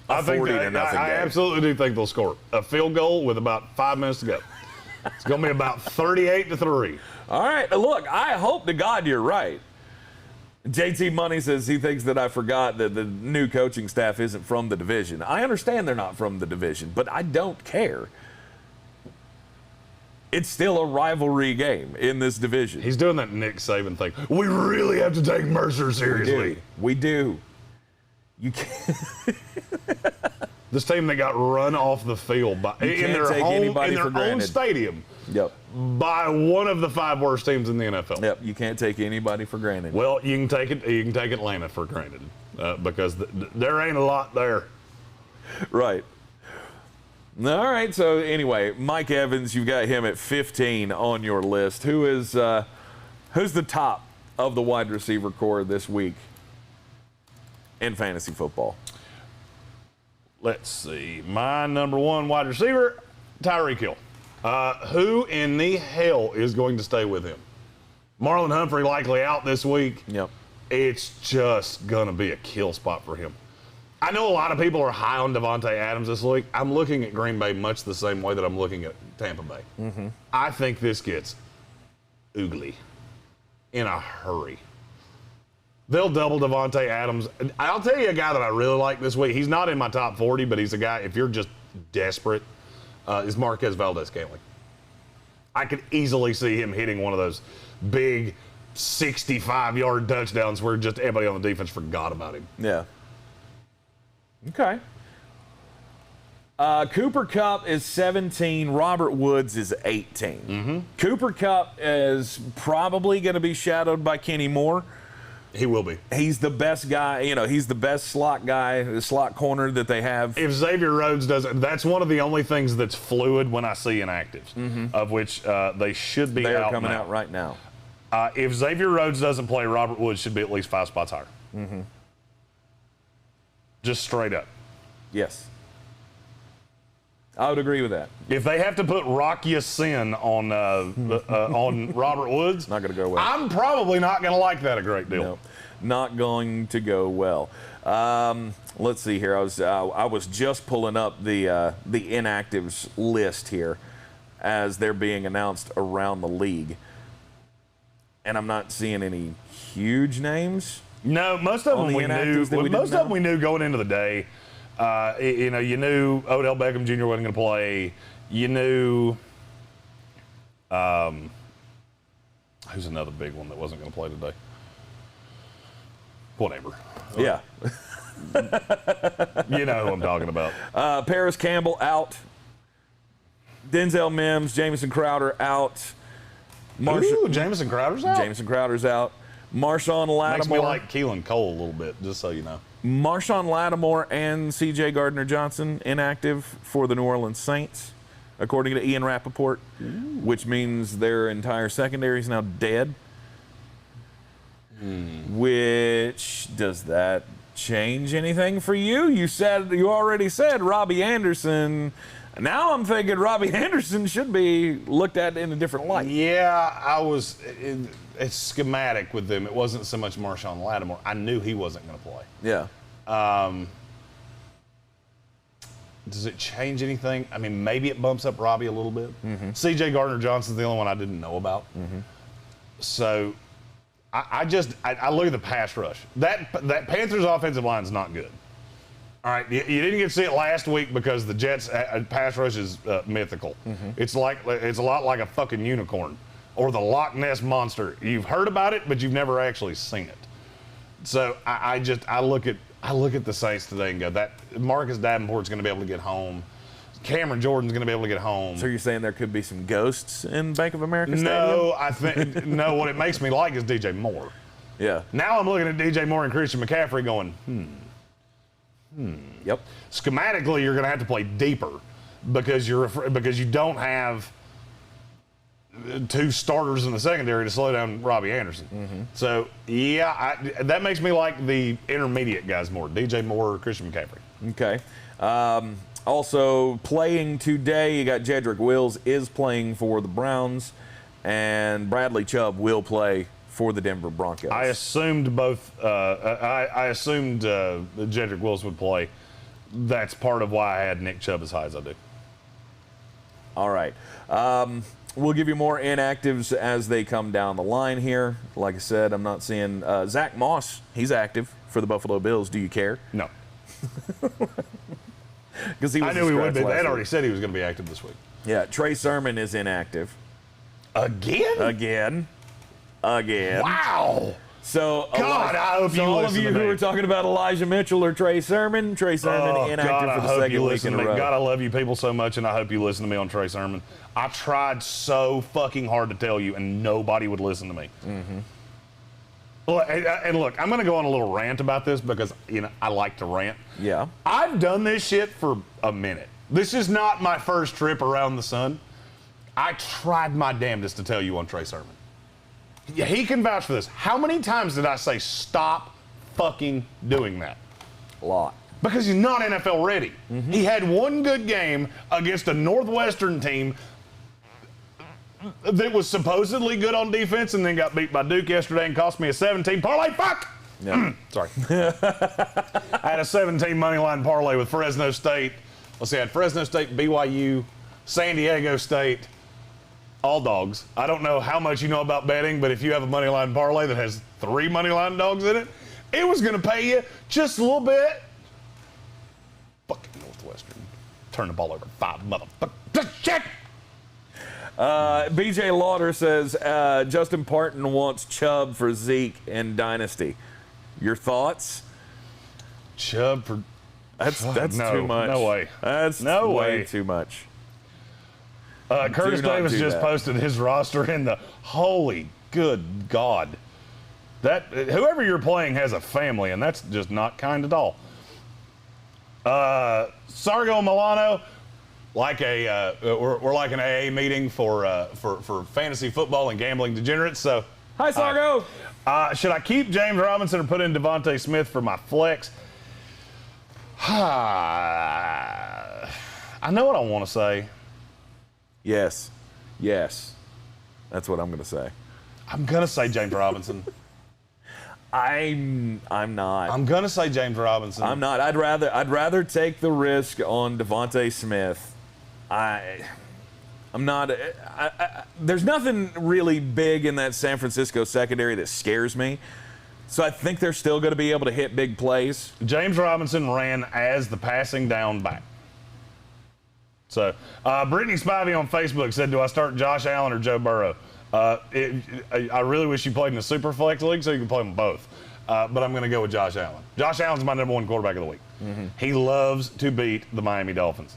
a 40-0 game. I absolutely do think they'll score a field goal with about 5 minutes to go. It's going to be about 38-3. All right. Look, I hope to God you're right. JT Money says he thinks that I forgot that the new coaching staff isn't from the division. I understand they're not from the division, but I don't care. It's still a rivalry game in this division. He's doing that Nick Saban thing. We really have to take Mercer seriously. We do. You can't. This team that got run off the field in their own stadium. Yep. By one of the 5 worst teams in the NFL. Yep. You can't take anybody for granted. Well, you can take it. You can take Atlanta for granted because there ain't a lot there. Right. All right. So anyway, Mike Evans, you've got him at 15 on your list. Who's the top of the wide receiver core this week in fantasy football? Let's see. My number 1 wide receiver, Tyreek Hill. Who in the hell is going to stay with him? Marlon Humphrey likely out this week. Yep. It's just going to be a kill spot for him. I know a lot of people are high on Devontae Adams this week. I'm looking at Green Bay much the same way that I'm looking at Tampa Bay. Mm-hmm. I think this gets oogly in a hurry. They'll double Devontae Adams. I'll tell you a guy that I really like this week. He's not in my top 40, but he's a guy, if you're just desperate, is Marquez Valdez-Scantling. I could easily see him hitting one of those big 65-yard touchdowns where just everybody on the defense forgot about him. Yeah. Okay. Cooper Kupp is 17. Robert Woods is 18. Mm-hmm. Cooper Kupp is probably going to be shadowed by Kenny Moore. He will be. He's the best guy. He's the best slot guy, the slot corner that they have. If Xavier Rhodes doesn't, that's one of the only things that's fluid when I see inactives, of which they should be They're out coming now. out right now. If Xavier Rhodes doesn't play, Robert Woods should be at least 5 spots higher. Mm-hmm. Just straight up. Yes. I would agree with that. If they have to put Rock Ya-Sin on Robert Woods, Not going to go well. I'm probably not going to like that a great deal. No, not going to go well. Let's see here. I was just pulling up the inactives list here as they're being announced around the league, and I'm not seeing any huge names. No, most of them we knew. Most of them we knew going into the day. You knew Odell Beckham Jr. wasn't going to play. You knew who's another big one that wasn't going to play today. Whatever. Yeah. You know who I'm talking about. Paris Campbell out. Denzel Mims, Jamison Crowder out. Jamison Crowder's out? Jamison Crowder's out. Marshawn Lattimore. Makes me like Keelan Cole a little bit, just so you know. Marshawn Lattimore and C.J. Gardner-Johnson inactive for the New Orleans Saints, according to Ian Rappaport, which means their entire secondary is now dead. Which, does that change anything for you? You already said Robbie Anderson. Now I'm thinking Robbie Anderson should be looked at in a different light. Yeah, it's schematic with them. It wasn't so much Marshawn Lattimore. I knew he wasn't going to play. Yeah. Does it change anything? I mean, maybe it bumps up Robbie a little bit. C.J. Gardner-Johnson's the only one I didn't know about. So I look at the pass rush. That Panthers offensive line is not good. All right, you didn't get to see it last week because the Jets' pass rush is mythical. It's a lot like a fucking unicorn or the Loch Ness Monster. You've heard about it, but you've never actually seen it. So I look at the Saints today and go, that Marcus Davenport's going to be able to get home. Cameron Jordan's going to be able to get home. So you're saying there could be some ghosts in Bank of America Stadium? No, I think no. What it makes me like is DJ Moore. Yeah. Now I'm looking at DJ Moore and Christian McCaffrey going, Yep. Schematically, you're going to have to play deeper because you don't have two starters in the secondary to slow down Robbie Anderson. So, yeah, that makes me like the intermediate guys more, DJ Moore, Christian McCaffrey. Okay. Also playing today, you got Jedrick Wills is playing for the Browns, and Bradley Chubb will play for the Denver Broncos. I assumed Jedrick Wills would play. That's part of why I had Nick Chubb as high as I do. All right. We'll give you more inactives as they come down the line here. Like I said, I'm not seeing Zach Moss. He's active for the Buffalo Bills. Do you care? No. Because I knew he would be. They had already said he was going to be active this week. Yeah, Trey Sermon is inactive. Again? Wow. So, God, I hope you all of listen you to who me. are talking about Elijah Mitchell or Trey Sermon inactive for the second week in a row. God, I love you people so much, and I hope you listen to me on Trey Sermon. I tried so fucking hard to tell you, and nobody would listen to me. And look, I'm going to go on a little rant about this because, I like to rant. Yeah. I've done this shit for a minute. This is not my first trip around the sun. I tried my damnedest to tell you on Trey Sermon. Yeah, he can vouch for this. How many times did I say stop fucking doing that? A lot. Because he's not NFL ready. He had one good game against a Northwestern team that was supposedly good on defense and then got beat by Duke yesterday and cost me a 17 parlay. Fuck! Yeah. Sorry. I had a 17 money line parlay with Fresno State. Let's see, I had Fresno State, BYU, San Diego State, all dogs. I don't know how much you know about betting, but if you have a money line parlay that has 3 money line dogs in it, it was going to pay you just a little bit. Fucking Northwestern. Turn the ball over 5 motherfuckers. Shit! BJ Lauder says Justin Parton wants Chubb for Zeke in Dynasty. Your thoughts? Chubb for... That's no, too much. No way. That's no way way. too much. Curtis Davis just posted his roster in the... Holy good God. Whoever you're playing has a family, and that's just not kind at all. Sargo Milano... we're like an AA meeting for fantasy football and gambling degenerates. So, hi, Sargo. Should I keep James Robinson or put in Devontae Smith for my flex? I I know what I want to say. Yes. That's what I'm going to say. I'm going to say James Robinson. I'm not. I'm going to say James Robinson. I'm not. I'd rather take the risk on Devontae Smith. I'm not. There's nothing really big in that San Francisco secondary that scares me. So I think they're still going to be able to hit big plays. James Robinson ran as the passing down back. So Brittany Spivey on Facebook said, do I start Josh Allen or Joe Burrow? I really wish you played in a super flex league so you can play them both. But I'm going to go with Josh Allen. Josh Allen's my number one quarterback of the week. Mm-hmm. He loves to beat the Miami Dolphins.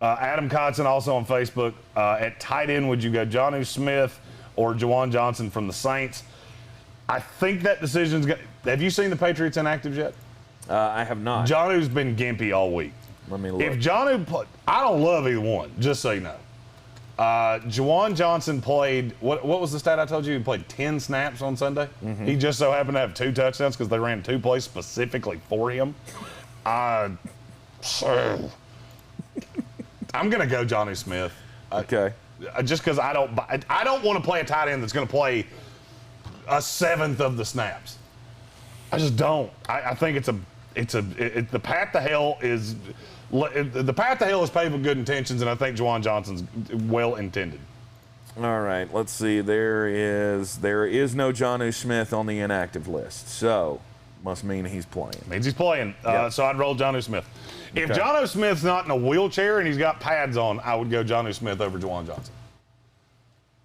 Adam Kotzen also on Facebook. At tight end, would you go Jonnu Smith or Juwan Johnson from the Saints? I think that decision's got. Have you seen the Patriots inactives yet? I have not. Jonnu's been gimpy all week. Let me look. If Jonnu, I don't love either one, just so you know. Juwan Johnson played, what was the stat I told you? He played 10 snaps on Sunday. Mm-hmm. He just so happened to have 2 touchdowns because they ran 2 plays specifically for him. I'm going to go Jonnu Smith. Okay. Just because I don't want to play a tight end that's going to play a 7th of the snaps. I just don't. I think the path to hell is. The path to hell is paved with good intentions, and I think Juwan Johnson's well intended. All right, let's see. There is no Jonnu Smith on the inactive list, so must mean he's playing. Means he's playing. Yep. So I'd roll Jonnu Smith. If Jonnu Smith's not in a wheelchair and he's got pads on, I would go Jonnu Smith over Juwan Johnson.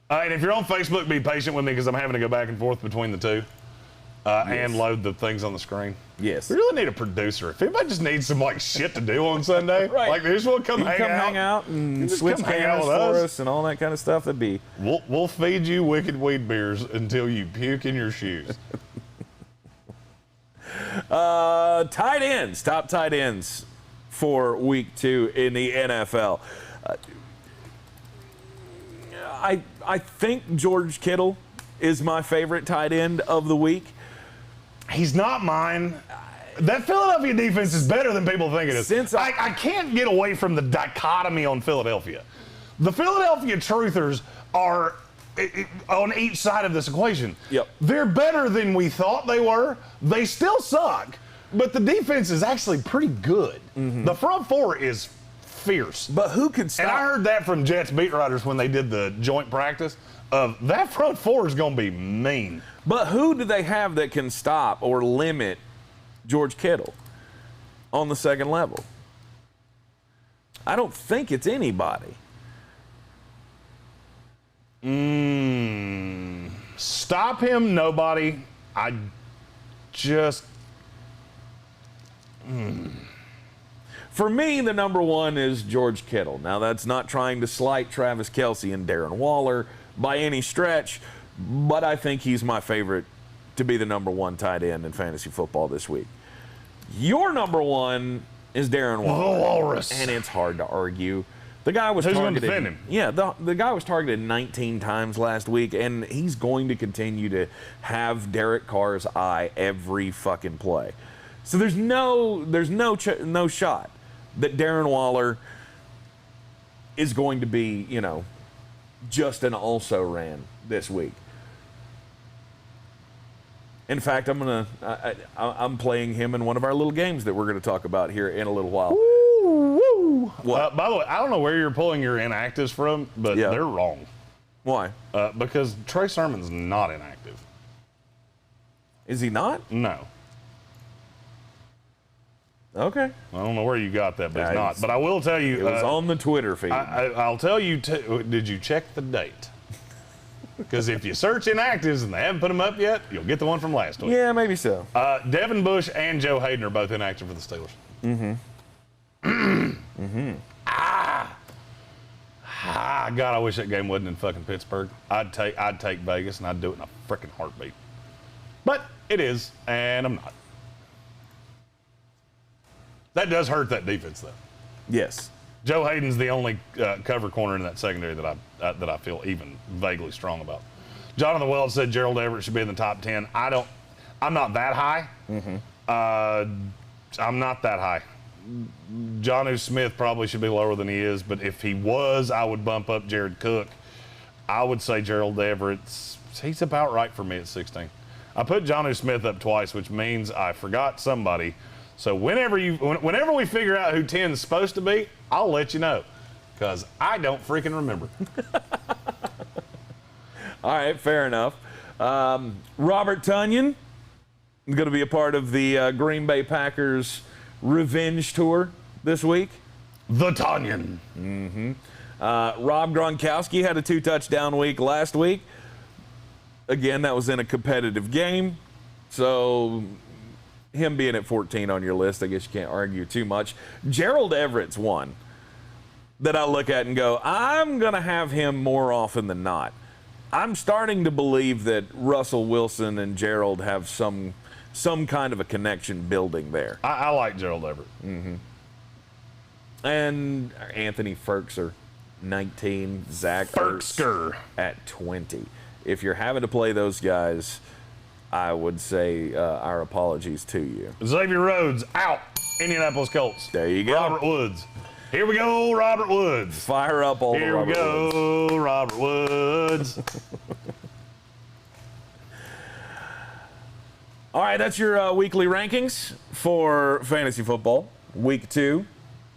And if you're on Facebook, be patient with me because I'm having to go back and forth between the two. And load the things on the screen. Yes. We really need a producer. If anybody just needs some shit to do on Sunday, right. Like they just want to come hang out and switch cameras for us and all that kind of stuff, that'd be. We'll feed you Wicked Weed beers until you puke in your shoes. Tight ends, top tight ends for week 2 in the NFL. I think George Kittle is my favorite tight end of the week. He's not mine. That Philadelphia defense is better than people think it is. I can't get away from the dichotomy on Philadelphia. The Philadelphia truthers are on each side of this equation. Yep. They're better than we thought they were. They still suck, but the defense is actually pretty good. Mm-hmm. The front four is fierce. But who can stop? And I heard that from Jets beat writers when they did the joint practice. That front four is going to be mean. But who do they have that can stop or limit George Kittle on the second level? I don't think it's anybody. Stop him, nobody. I just. For me, the number one is George Kittle. Now, that's not trying to slight Travis Kelce and Darren Waller by any stretch, but I think he's my favorite to be the number one tight end in fantasy football this week. Your number one is Darren Waller. The Walrus. And it's hard to argue. The guy was Who's targeted. going to defend him? Yeah, the guy was targeted 19 times last week, and he's going to continue to have Derek Carr's eye every fucking play. So there's no shot that Darren Waller is going to be, just an also-ran this week. In fact, I'm playing him in one of our little games that we're going to talk about here in a little while. Woo! By the way, I don't know where you're pulling your inactives from, but they're wrong. Why? Because Trey Sermon's not inactive. Is he not? No. Okay. I don't know where you got that, but he's not. But I will tell you. It was on the Twitter feed. I'll tell you, did you check the date? Because if you search inactives and they haven't put them up yet, you'll get the one from last week. Yeah, maybe so. Devin Bush and Joe Hayden are both inactive for the Steelers. God, I wish that game wasn't in fucking Pittsburgh. I'd take Vegas and I'd do it in a freaking heartbeat. But it is, and I'm not. That does hurt that defense, though. Yes. Joe Hayden's the only cover corner in that secondary that I feel even vaguely strong about. Jonathan Wells said Gerald Everett should be in the top 10. I'm not that high. I'm not that high. Jonnu Smith probably should be lower than he is, but if he was, I would bump up Jared Cook. I would say Gerald Everett. He's about right for me at 16. I put Jonnu Smith up twice, which means I forgot somebody. So whenever we figure out who 10 is supposed to be, I'll let you know, because I don't freaking remember. All right, fair enough. Robert Tonyan is going to be a part of the Green Bay Packers revenge tour this week. The Tonyan. Rob Gronkowski had a 2-touchdown week last week. Again, that was in a competitive game. So him being at 14 on your list, I guess you can't argue too much. Gerald Everett's one that I look at and go, I'm going to have him more often than not. I'm starting to believe that Russell Wilson and Gerald have some kind of a connection building there. I like Gerald Everett. And Anthony Ferkser, 19, Zach Ferkser at 20. If you're having to play those guys, I would say our apologies to you. Xavier Rhodes, out. Indianapolis Colts. There you go. Robert Woods. Here we go, Robert Woods. Fire up all the Robert Woods. Here we go, Robert Woods. All right, that's your weekly rankings for fantasy football. Week 2,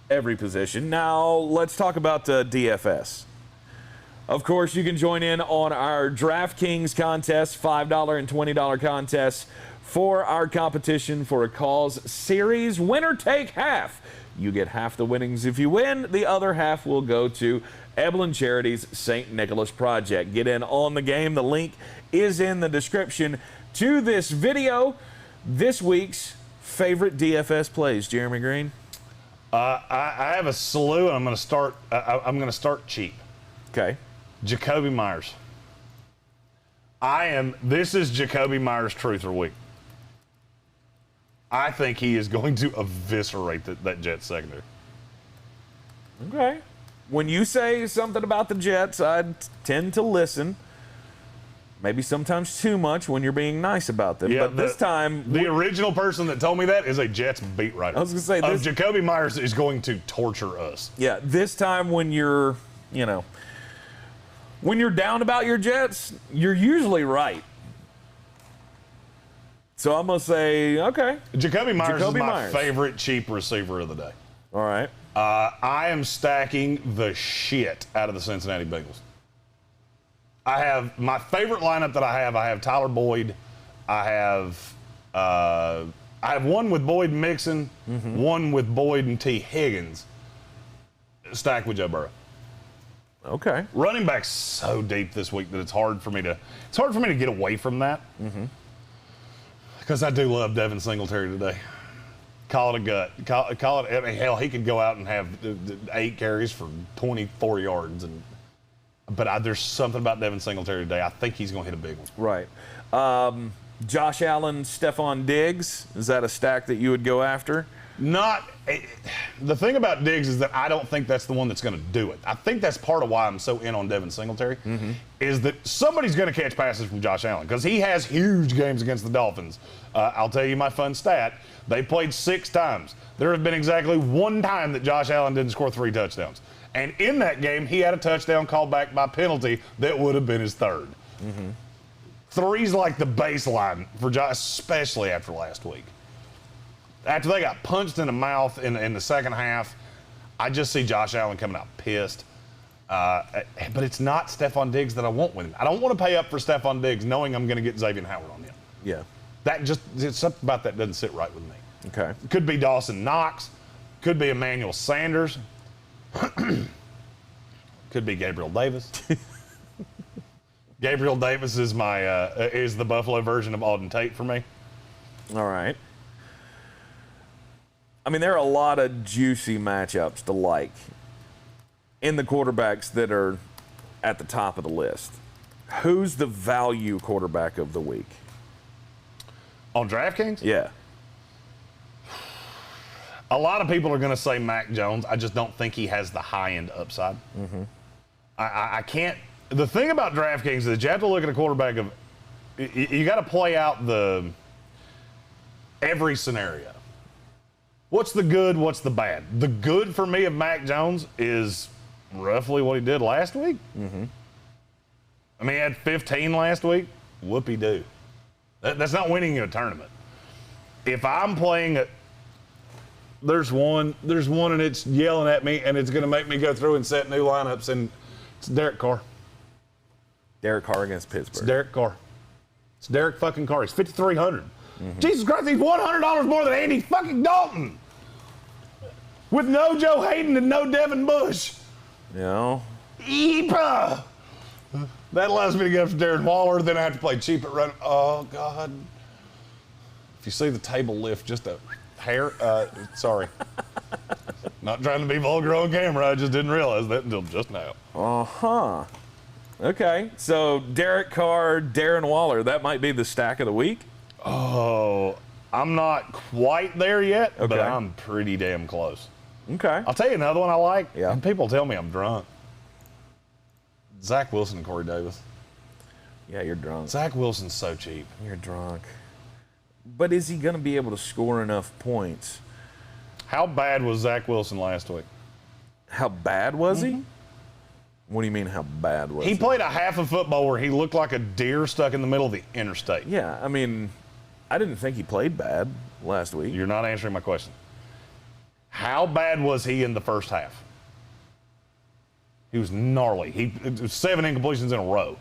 every position. Now, let's talk about DFS. Of course, you can join in on our DraftKings contest, $5 and $20 contests for our competition for a cause series. Winner take half. You get half the winnings if you win. The other half will go to Evelyn Charity's St. Nicholas Project. Get in on the game. The link is in the description to this video. This week's favorite DFS plays, Jeremy Greene. I have a slew, and I'm going to start cheap. Okay. Jacoby Myers. This is Jacoby Myers' truth or week. I think he is going to eviscerate that Jets secondary. Okay. When you say something about the Jets, I tend to listen. Maybe sometimes too much when you're being nice about them. Yeah, but this time... The original person that told me that is a Jets beat writer. I was going to say... Jacoby Myers is going to torture us. Yeah, this time when you're, when you're down about your Jets, you're usually right. So I'm going to say, okay. Jacoby Myers is my favorite cheap receiver of the day. All right. I am stacking the shit out of the Cincinnati Bengals. I have my favorite lineup that I have Tyler Boyd. I have one with Boyd and Mixon, one with Boyd and T. Higgins, stacked with Joe Burrow. Okay. Running back's so deep this week that it's hard for me to get away from that. Because I do love Devin Singletary today. Call it a gut. Call it. I mean, hell, he could go out and have 8 carries for 24 yards. But there's something about Devin Singletary today. I think he's going to hit a big one. Right. Josh Allen, Stephon Diggs. Is that a stack that you would go after? The thing about Diggs is that I don't think that's the one that's going to do it. I think that's part of why I'm so in on Devin Singletary, is that somebody's going to catch passes from Josh Allen because he has huge games against the Dolphins. I'll tell you my fun stat. They played 6 times. There has been exactly 1 time that Josh Allen didn't score 3 touchdowns. And in that game, he had a touchdown called back by penalty that would have been his 3rd. 3's like the baseline for Josh, especially after last week. After they got punched in the mouth in the second half, I just see Josh Allen coming out pissed. But it's not Stephon Diggs that I want with him. I don't want to pay up for Stephon Diggs knowing I'm going to get Xavier Howard on him. Yeah. Something about that doesn't sit right with me. Okay. Could be Dawson Knox. Could be Emmanuel Sanders. Could be Gabriel Davis. Gabriel Davis is is the Buffalo version of Auden Tate for me. All right. I mean, there are a lot of juicy matchups to like in the quarterbacks that are at the top of the list. Who's the value quarterback of the week? On DraftKings? Yeah. A lot of people are going to say Mac Jones. I just don't think he has the high-end upside. I can't. The thing about DraftKings is that you have to look at a quarterback of. You got to play out every scenario. What's the good? What's the bad? The good for me of Mac Jones is roughly what he did last week. Mm-hmm. I mean, he had 15 last week. Whoopie-doo. That's not winning you a tournament. If I'm playing it, there's one and it's yelling at me and it's going to make me go through and set new lineups, and it's Derek Carr. Derek Carr against Pittsburgh. It's Derek Carr. It's Derek fucking Carr. He's $5,300. Mm-hmm. Jesus Christ, he's $100 more than Andy fucking Dalton. With no Joe Hayden and no Devin Bush. Yeah. Yeepa. That allows me to get up to Darren Waller, then I have to play cheap at run. Oh, God. If you see the table lift just a hair, sorry. Not trying to be vulgar on camera. I just didn't realize that until just now. Uh-huh. Okay. So Derek Carr, Darren Waller, that might be the stack of the week? Oh, I'm not quite there yet, okay, but I'm pretty damn close. Okay. I'll tell you another one I like, yeah, and people tell me I'm drunk. Zach Wilson and Corey Davis. Yeah, you're drunk. Zach Wilson's so cheap. You're drunk. But is he going to be able to score enough points? How bad was Zach Wilson last week? How bad was he? What do you mean, how bad was he? He played a half of football where he looked like a deer stuck in the middle of the interstate. Yeah, I mean, I didn't think he played bad last week. You're not answering my question. How bad was he in the first half? He was gnarly. He 7 incompletions in a row.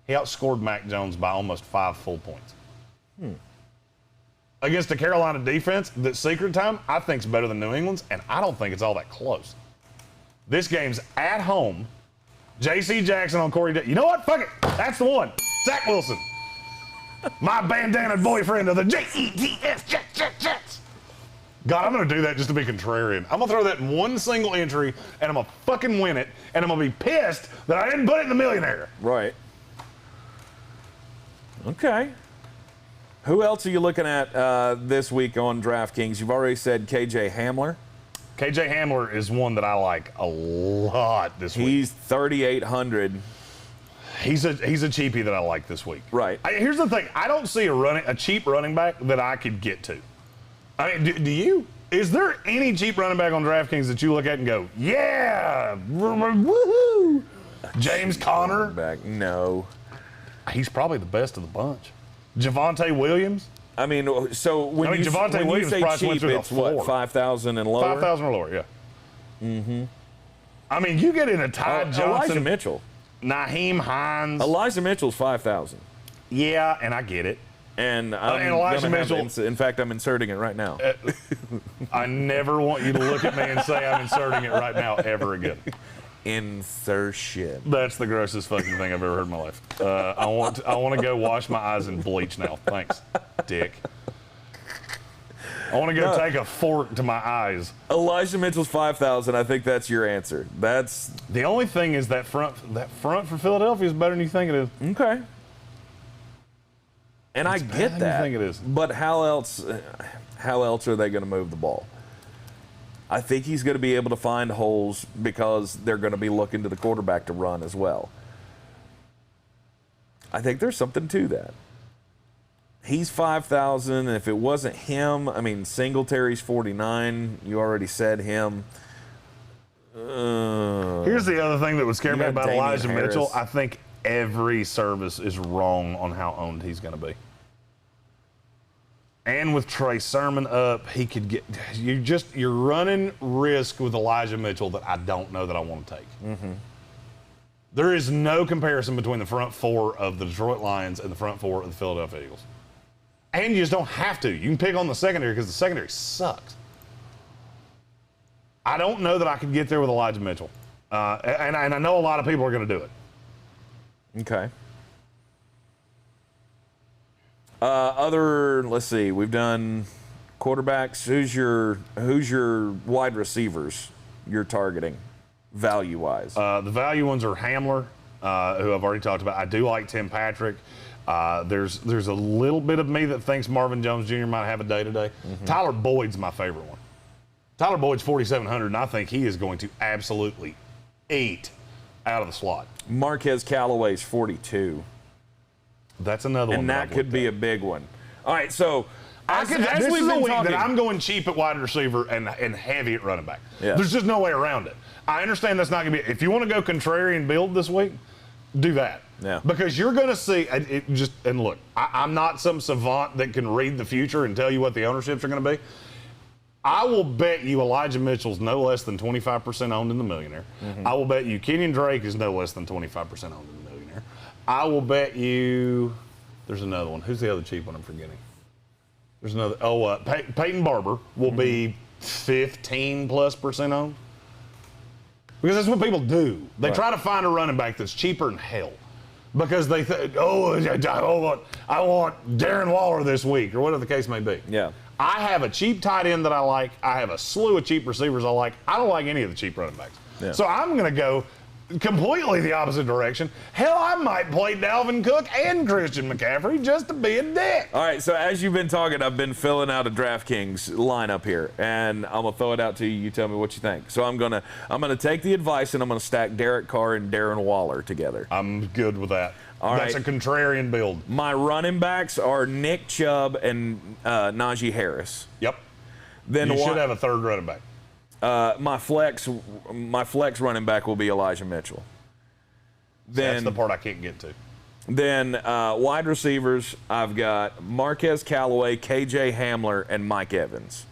He outscored Mac Jones by almost 5 full points. Against the Carolina defense, that secret time, I think is better than New England's, and I don't think it's all that close. This game's at home. J.C. Jackson on Corey Davis. You know what? Fuck it. That's the one. Zach Wilson. My bandana boyfriend of the Jets. Jets. God, I'm going to do that just to be contrarian. I'm going to throw that in one single entry, and I'm going to fucking win it, and I'm going to be pissed that I didn't put it in the millionaire. Right. Okay. Who else are you looking at this week on DraftKings? You've already said KJ Hamler. KJ Hamler is one that I like a lot this week. He's 3,800. He's a cheapie that I like this week. Right. Here's the thing. I don't see a cheap running back that I could get to. I mean, do you? Is there any cheap running back on DraftKings that you look at and go, yeah, woohoo? James Conner? Back? No. He's probably the best of the bunch. Javonte Williams? I mean, so when you say price cheap, went through it's what, 5,000 and lower? 5,000 or lower, yeah. Mm-hmm. I mean, you get into Ty Johnson. Elijah Mitchell. Naheem Hines. Elijah Mitchell's 5,000. Yeah, and I get it. And Elijah Mitchell. In fact, I'm inserting it right now. I never want you to look at me and say I'm inserting it right now ever again. Insertion. That's the grossest fucking thing I've ever heard in my life. I want to go wash my eyes in bleach now. Thanks, dick. I want to go take a fork to my eyes. Elijah Mitchell's 5,000. I think that's your answer. That's the only thing is that front for Philadelphia is better than you think it is. Okay. And I get that. Think it is. But how else are they going to move the ball? I think he's going to be able to find holes because they're going to be looking to the quarterback to run as well. I think there's something to that. He's 5,000. If it wasn't him, I mean, Singletary's 49. You already said him. Here's the other thing that would scare me about Elijah Mitchell. I think every service is wrong on how owned he's going to be. And with Trey Sermon up, he could get. You're running risk with Elijah Mitchell that I don't know that I want to take. Mm-hmm. There is no comparison between the front four of the Detroit Lions and the front four of the Philadelphia Eagles. And you just don't have to. You can pick on the secondary because the secondary sucks. I don't know that I could get there with Elijah Mitchell. And I know a lot of people are going to do it. Okay. Let's see. We've done quarterbacks. Who's your wide receivers you're targeting, value-wise? The value ones are Hamler, who I've already talked about. I do like Tim Patrick. There's a little bit of me that thinks Marvin Jones Jr. might have a day today. Mm-hmm. Tyler Boyd's my favorite one. Tyler Boyd's 4,700, and I think he is going to absolutely eat out of the slot. Marquez Callaway's 42. That's another one. And that could be a big one. All right, so As this we've is a been week talking, that I'm going cheap at wide receiver and heavy at running back. Yeah. There's just no way around it. I understand that's not going to be. If you want to go contrarian build this week, do that. Yeah. Because you're going to see and look, I'm not some savant that can read the future and tell you what the ownerships are going to be. I will bet you Elijah Mitchell's no less than 25% owned in the Millionaire. I will bet you Kenyon Drake is no less than 25% owned in the Millionaire. I will bet you. There's another one. Who's the other cheap one I'm forgetting? There's another. Peyton Barber will be 15+% owned. Because that's what people do. They try to find a running back that's cheaper than hell. Because they think, I want Darren Waller this week, or whatever the case may be. Yeah. I have a cheap tight end that I like. I have a slew of cheap receivers I like. I don't like any of the cheap running backs. Yeah. So I'm going to go completely the opposite direction. Hell, I might play Dalvin Cook and Christian McCaffrey just to be a dick. All right, so as you've been talking, I've been filling out a DraftKings lineup here, and I'm gonna throw it out to you. You tell me what you think. So I'm gonna take the advice, and I'm gonna stack Derek Carr and Darren Waller together. I'm good with that. That's right. a contrarian build. My running backs are Nick Chubb and Najee Harris. Yep. Then you should have a third running back. My flex running back will be Elijah Mitchell. That's the part I can't get to. Then wide receivers, I've got Marquez Callaway, KJ Hamler, and Mike Evans.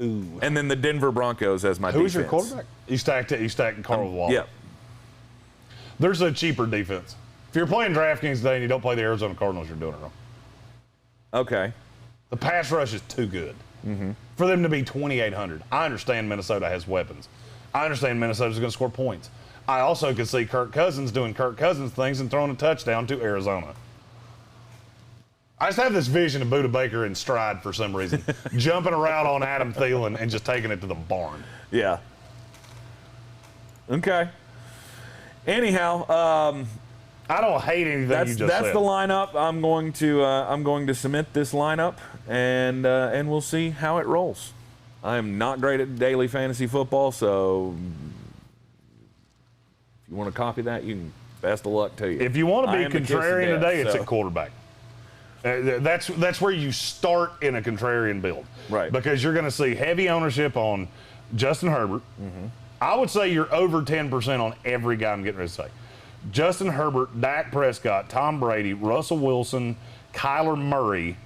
Ooh. And then the Denver Broncos as my defense. Who's your quarterback? You stacked Carr with Waller. Yep. There's a cheaper defense. If you're playing DraftKings today and you don't play the Arizona Cardinals, you're doing it wrong. Okay. The pass rush is too good for them to be 2,800. I understand Minnesota has weapons. I understand Minnesota's going to score points. I also could see Kirk Cousins doing Kirk Cousins things and throwing a touchdown to Arizona. I just have this vision of Budda Baker in stride for some reason, jumping around on Adam Thielen and just taking it to the barn. Yeah. Okay. Anyhow, I don't hate anything you just said. That's the lineup. I'm going to submit this lineup, and we'll see how it rolls. I am not great at daily fantasy football, so if you want to copy that, you can. Best of luck to you. If you want to be contrarian today, it's at quarterback. That's where you start in a contrarian build, right? Because you're going to see heavy ownership on Justin Herbert. I would say you're over 10% on every guy I'm getting ready to say. Justin Herbert, Dak Prescott, Tom Brady, Russell Wilson, Kyler Murray.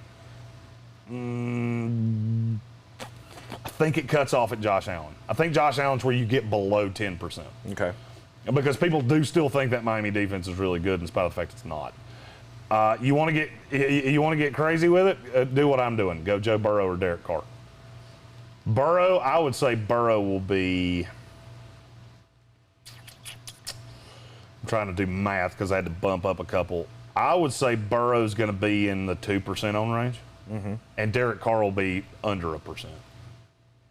I think it cuts off at Josh Allen. I think Josh Allen's where you get below 10%. Okay. Because people do still think that Miami defense is really good in spite of the fact it's not. You want to get crazy with it? Do what I'm doing. Go Joe Burrow or Derek Carr. Burrow, I would say Burrow will be. I'm trying to do math because I had to bump up a couple. I would say Burrow's going to be in the 2% own range, and Derek Carr will be under 1%.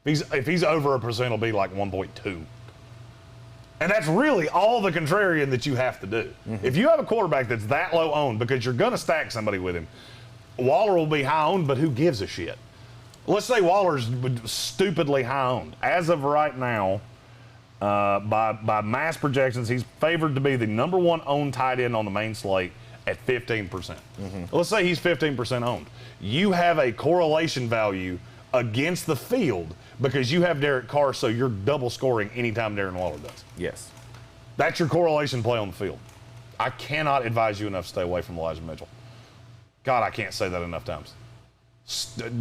If he's over 1%, it'll be like 1.2. And that's really all the contrarian that you have to do. If you have a quarterback that's that low owned, because you're going to stack somebody with him, Waller will be high owned, but who gives a shit? Let's say Waller's stupidly high owned. As of right now, by mass projections, he's favored to be the number one owned tight end on the main slate at 15%. Let's say he's 15% owned. You have a correlation value against the field because you have Derek Carr, so you're double scoring anytime Darren Waller does. Yes. That's your correlation play on the field. I cannot advise you enough to stay away from Elijah Mitchell. God, I can't say that enough times.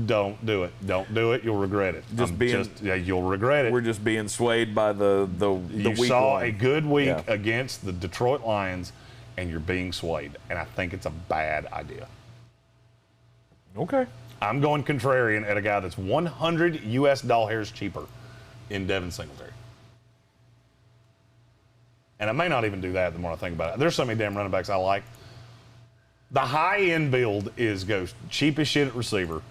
Don't do it. Don't do it. You'll regret it. You'll regret it. We're just being swayed by the You week saw one. a good week against the Detroit Lions, and you're being swayed. And I think it's a bad idea. Okay. I'm going contrarian at a guy that's 100 US doll hairs cheaper in Devin Singletary. And I may not even do that the more I think about it. There's so many damn running backs I like. The high-end build is go cheap as shit at receiver,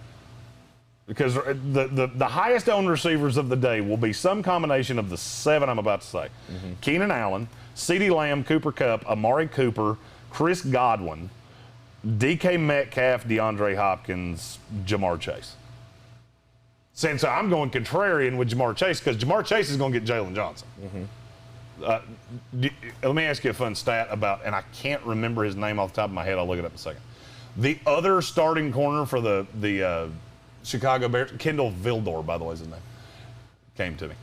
because the highest owned receivers of the day will be some combination of the 7 I'm about to say. Keenan Allen, CeeDee Lamb, Cooper Kupp, Amari Cooper, Chris Godwin, DK Metcalf, DeAndre Hopkins, Jamar Chase. Since I'm going contrarian with Jamar Chase, because Jamar Chase is going to get Jalen Johnson. Let me ask you a fun stat about, and I can't remember his name off the top of my head. I'll look it up in a second. The other starting corner for the Chicago Bears, Kendall Vildor, by the way, is his name, came to me.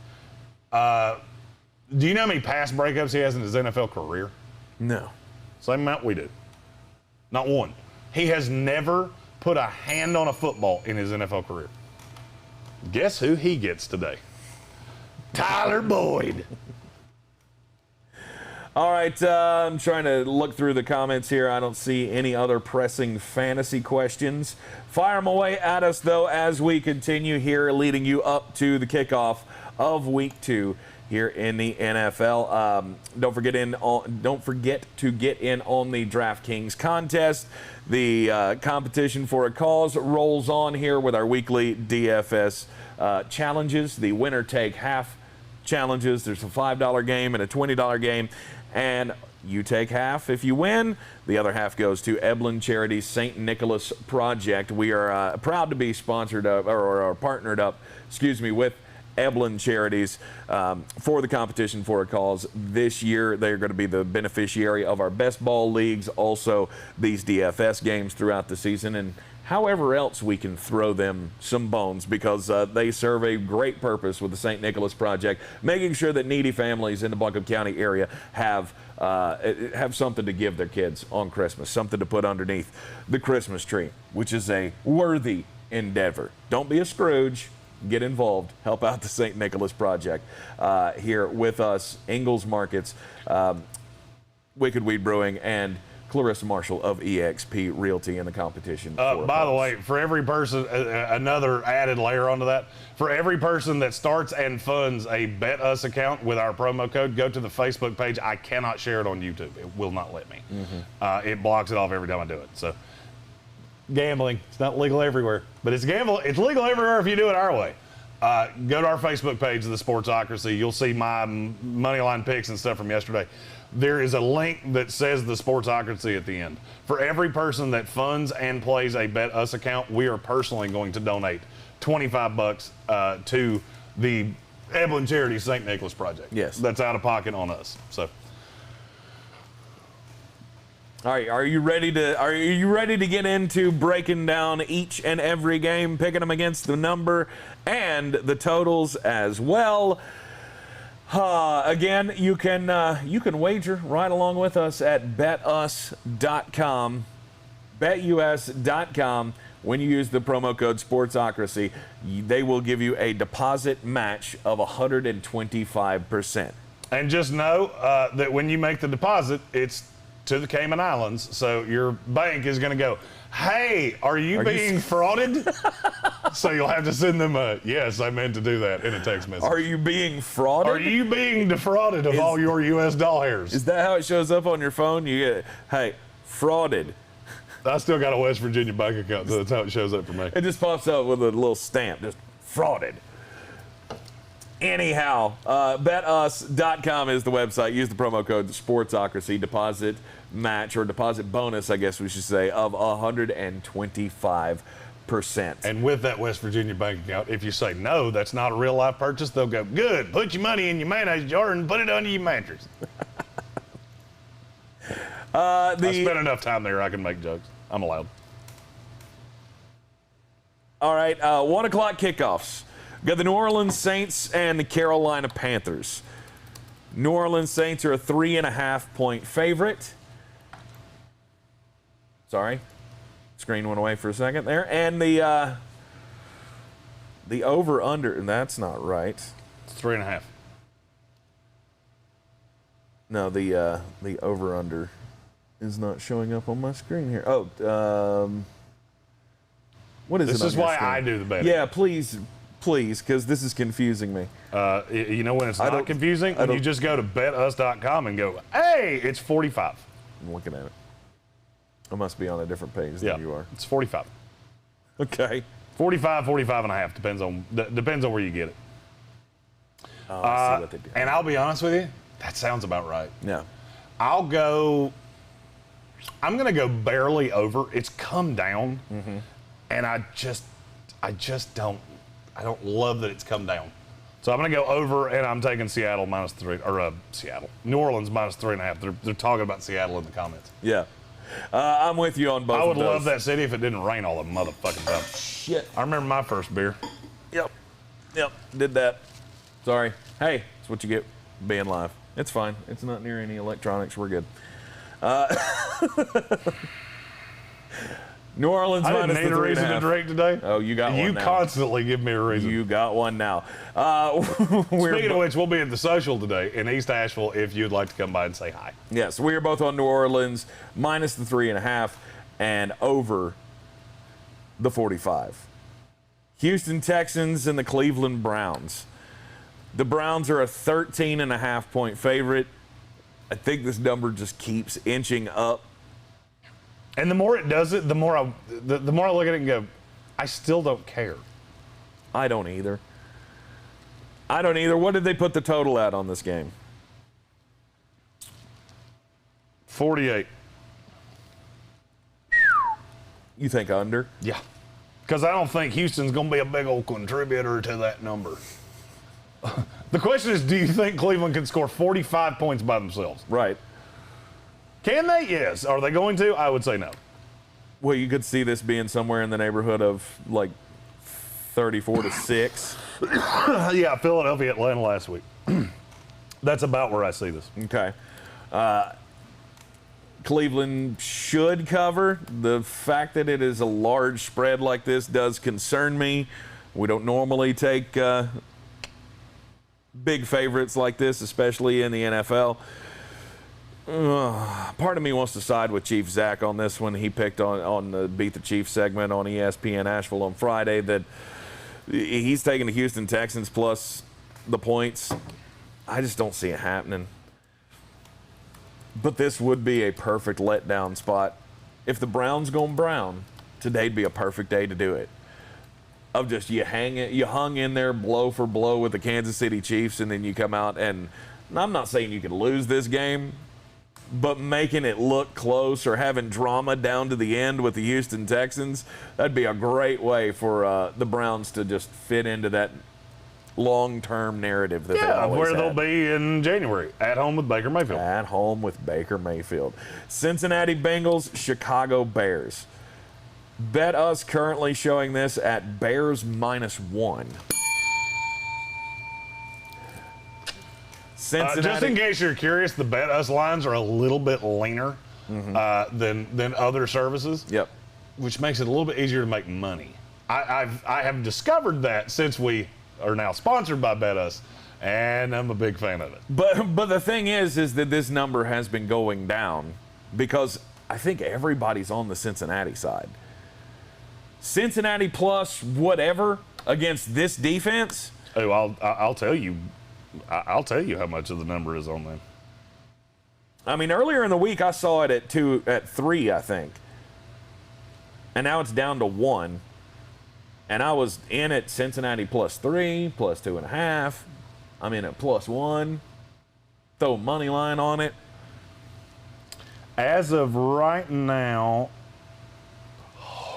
Do you know how many pass breakups he has in his NFL career? No. Same amount we do. Not one. He has never put a hand on a football in his NFL career. Guess who he gets today? Tyler Boyd. All right, I'm trying to look through the comments here. I don't see any other pressing fantasy questions. Fire them away at us, though, as we continue here, leading you up to the kickoff of Week 2 here in the NFL. Don't forget to get in on the DraftKings contest. The competition for a cause rolls on here with our weekly DFS challenges, the winner take half challenges. There's a $5 game and a $20 game, and you take half if you win. The other half goes to Eblen Charity's St. Nicholas Project. We are proud to be sponsored up or partnered up, with Eblen Charities for the competition for a cause this year. They're going to be the beneficiary of our best ball leagues, also these DFS games throughout the season, and however else we can throw them some bones, because they serve a great purpose with the St. Nicholas Project, making sure that needy families in the Buncombe County area have something to give their kids on Christmas, something to put underneath the Christmas tree, which is a worthy endeavor. Don't be a Scrooge. Get involved. Help out the St. Nicholas Project here with us, Ingalls Markets, Wicked Weed Brewing, and Clarissa Marshall of EXP Realty in the competition. By the way, for every person, another added layer onto that, for every person that starts and funds a Bet Us account with our promo code, go to the Facebook page. I cannot share it on YouTube. It will not let me. It blocks it off every time I do it. So, gambling, it's not legal everywhere, but it's legal everywhere if you do it our way. Go to our Facebook page of the Sportsocracy. You'll see my money line picks and stuff from yesterday. There is a link that says the Sportsocracy at the end. For every person that funds and plays a Bet Us account, we are personally going to donate $25 to the Eblen Charity St. Nicholas Project. Yes. That's out of pocket on us. So. All right, are you ready to get into breaking down each and every game, picking them against the number and the totals as well? Again, you can wager right along with us at betus.com, betus.com. When you use the promo code Sportsocracy, they will give you a deposit match of 125%. And just know that when you make the deposit, it's to the Cayman Islands, so your bank is going to go, hey, are you being frauded? So you'll have to send them a, yes, I meant to do that, in a text message. Are you being frauded? Are you being defrauded of all your U.S. dollars? Is that how it shows up on your phone? You get, hey, frauded. I still got a West Virginia bank account, so that's how it shows up for me. It just pops up with a little stamp, just frauded. Anyhow, betus.com is the website. Use the promo code Sportsocracy. Deposit match, or deposit bonus, I guess we should say, of 125%. And with that West Virginia bank account, if you say no, that's not a real life purchase, they'll go, good, put your money in your mayonnaise jar and put it under your mattress. I spent enough time there, I can make jokes. I'm allowed. All right, 1 o'clock kickoffs. We've got the New Orleans Saints and the Carolina Panthers. New Orleans Saints are a 3.5-point favorite. Sorry, screen went away for a second there. And the over/under, and that's not right. It's 3.5. No, the over/under is not showing up on my screen here. Oh, what is it? This is why I do the betting. Yeah, please, because this is confusing me. You know when it's not confusing? When you just go to betus.com and go, hey, it's 45. I'm looking at it. I must be on a different page than you are. It's 45. Okay. 45, 45.5. Depends on where you get it. Oh, I see what they do. And I'll be honest with you, that sounds about right. Yeah. I'm going to go barely over. It's come down, and I don't love that it's come down. So I'm going to go over, and I'm taking New Orleans -3.5. They're talking about Seattle in the comments. Yeah. I'm with you on both. I would of those. love that city if it didn't rain all the motherfucking time. Shit. I remember my first beer. Yep. Did that. Sorry. Hey, that's what you get being live. It's fine. It's not near any electronics. We're good. New Orleans I didn't minus need the a reason to 3.5. drink today. Oh, you got one You now. constantly give me a reason. You got one now. Speaking of which, we'll be at the social today in East Asheville if you'd like to come by and say hi. Yes, we are both on New Orleans minus the 3.5 and over the 45. Houston Texans and the Cleveland Browns. The Browns are a 13.5-point favorite. I think this number just keeps inching up. And the more it does it, the more I look at it and go, I still don't care. I don't either. What did they put the total at on this game? 48. You think under? Yeah. Because I don't think Houston's going to be a big old contributor to that number. The question is, do you think Cleveland can score 45 points by themselves? Right. Can they? Yes. Are they going to? I would say no. Well, you could see this being somewhere in the neighborhood of like 34-6. Yeah, Philadelphia, Atlanta last week. That's about where I see this. Okay. Cleveland should cover. The fact that it is a large spread like this does concern me. We don't normally take big favorites like this, especially in the NFL. Part of me wants to side with Chief Zach on this one. He picked on the Beat the Chief segment on ESPN Asheville on Friday that he's taking the Houston Texans plus the points. I just don't see it happening. But this would be a perfect letdown spot. If the Browns going brown, today'd be a perfect day to do it. Of just you hung in there blow for blow with the Kansas City Chiefs, and then you come out and I'm not saying you could lose this game, but making it look close or having drama down to the end with the Houston Texans, that'd be a great way for the Browns to just fit into that long-term narrative that they've always where had. they'll be in January, at home with Baker Mayfield. At home with Baker Mayfield. Cincinnati Bengals, Chicago Bears. Bet us currently showing this at Bears -1. Cincinnati. Just in case you're curious, the Bet Us lines are a little bit leaner than other services. Yep. Which makes it a little bit easier to make money. I have discovered that since we are now sponsored by Bet Us, and I'm a big fan of it. But the thing is that this number has been going down because I think everybody's on the Cincinnati side. Cincinnati plus whatever against this defense. Oh, I'll tell you. I'll tell you how much of the number is on them. I mean, earlier in the week I saw it at 3, I think, and now it's down to 1. And I was in at Cincinnati +3, +2.5. I'm in at +1. Throw a money line on it. As of right now,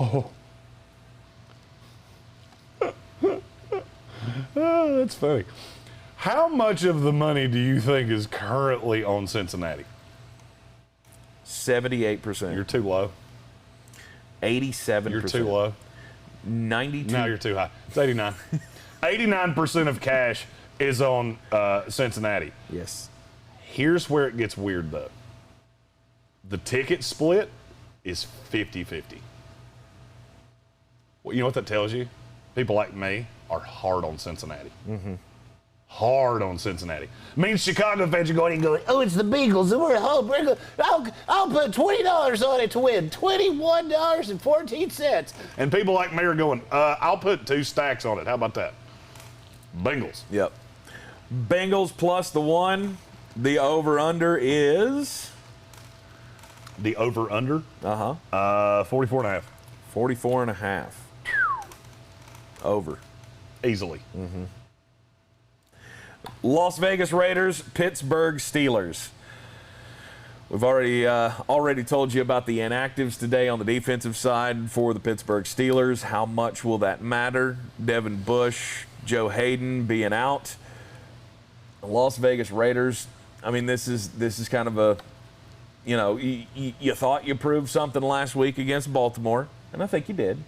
oh, that's funny. How much of the money do you think is currently on Cincinnati? 78%. You're too low. 87%. You're too low. 92. No, you're too high. It's 89. 89% of cash is on Cincinnati. Yes. Here's where it gets weird, though. The ticket split is 50-50. Well, you know what that tells you? People like me are hard on Cincinnati. Mm-hmm. Hard on Cincinnati. Means Chicago fans are going and going, oh, it's the Bengals, and we're at home. I'll put $20 on it to win. $21.14. And people like me are going, I'll put 2 stacks on it. How about that? Bengals. Yep. Bengals plus the 1. The over-under is? The over-under? 44.5. 44.5. Over. Easily. Mm-hmm. Las Vegas Raiders, Pittsburgh Steelers. We've already told you about the inactives today on the defensive side for the Pittsburgh Steelers. How much will that matter? Devin Bush, Joe Hayden being out. The Las Vegas Raiders, I mean, this is kind of you thought you proved something last week against Baltimore, and I think you did.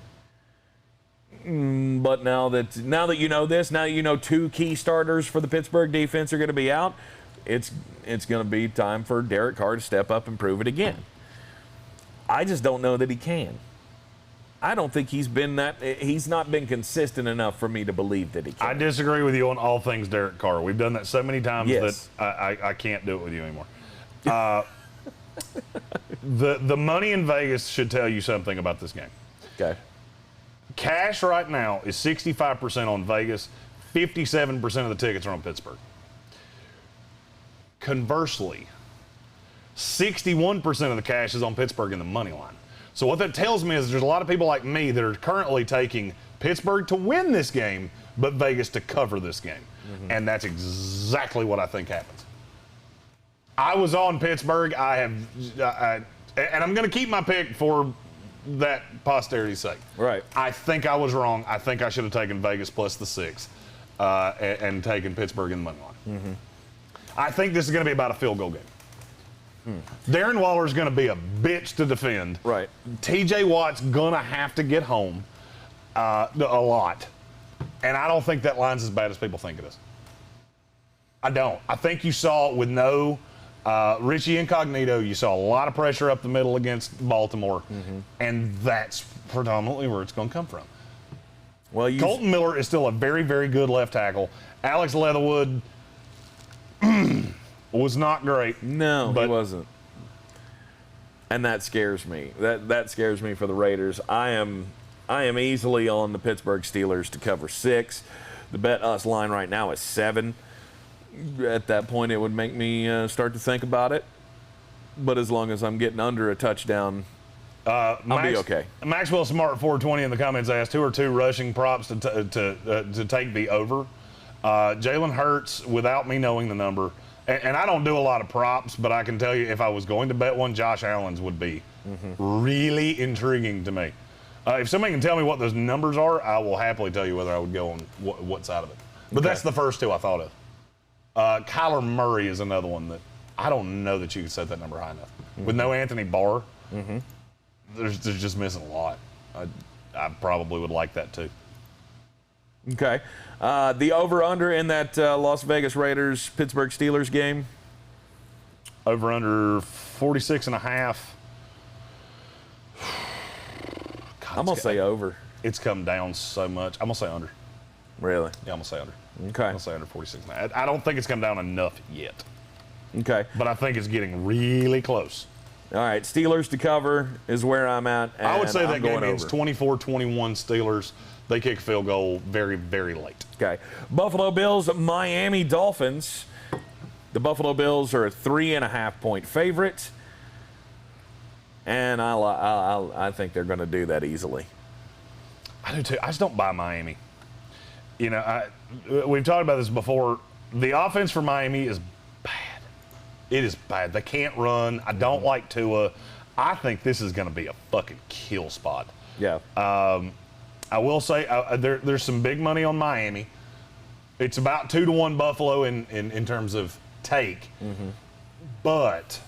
But now that you know this, now that you know 2 key starters for the Pittsburgh defense are going to be out, it's going to be time for Derek Carr to step up and prove it again. I just don't know that he can. I don't think he's not been consistent enough for me to believe that he can. I disagree with you on all things Derek Carr. We've done that so many times Yes. that I can't do it with you anymore. The money in Vegas should tell you something about this game. Okay. Cash right now is 65% on Vegas, 57% of the tickets are on Pittsburgh. Conversely, 61% of the cash is on Pittsburgh in the money line. So what that tells me is there's a lot of people like me that are currently taking Pittsburgh to win this game, but Vegas to cover this game. And that's exactly what I think happens. I was on Pittsburgh. And I'm going to keep my pick for that posterity's sake. Right. I think I was wrong. I think I should have taken Vegas plus the 6 and taken Pittsburgh in the money line. I think this is going to be about a field goal game. Darren Waller's going to be a bitch to defend. Right. TJ Watt's going to have to get home a lot. And I don't think that line's as bad as people think it is. I don't. I think you saw with no Richie Incognito, you saw a lot of pressure up the middle against Baltimore. And that's predominantly where it's going to come from. Well, Colton Miller is still a very, very good left tackle. Alex Leatherwood was not great. No, he wasn't. And that scares me. That scares me for the Raiders. I am easily on the Pittsburgh Steelers to cover 6. The bet us line right now is 7. At that point, it would make me start to think about it. But as long as I'm getting under a touchdown, I'll be okay. Maxwell Smart 420 in the comments asked, who are 2 rushing props to take the over? Jalen Hurts, without me knowing the number. And I don't do a lot of props, but I can tell you if I was going to bet one, Josh Allen's would be really intriguing to me. If somebody can tell me what those numbers are, I will happily tell you whether I would go on what side of it. But that's the first 2 I thought of. Kyler Murray is another one that I don't know that you could set that number high enough. With no Anthony Barr, there's just missing a lot. I probably would like that too. Okay. The over-under in that Las Vegas Raiders-Pittsburgh Steelers game? Over-under 46.5. I'm going to say over. It's come down so much. I'm going to say under. Really? Yeah, I'm going to say under. Okay. I'm going to say under 46.5. I don't think it's come down enough yet. Okay. But I think it's getting really close. All right. Steelers to cover is where I'm at. And I would say that game ends ends 24-21 Steelers. They kick a field goal very, very late. Okay. Buffalo Bills, Miami Dolphins. The Buffalo Bills are a 3.5-point favorite. And I think they're going to do that easily. I do too. I just don't buy Miami. You know, we've talked about this before. The offense for Miami is bad. It is bad. They can't run. I don't like Tua. I think this is going to be a fucking kill spot. Yeah. I will say there's some big money on Miami. It's about 2-1 Buffalo in terms of take. But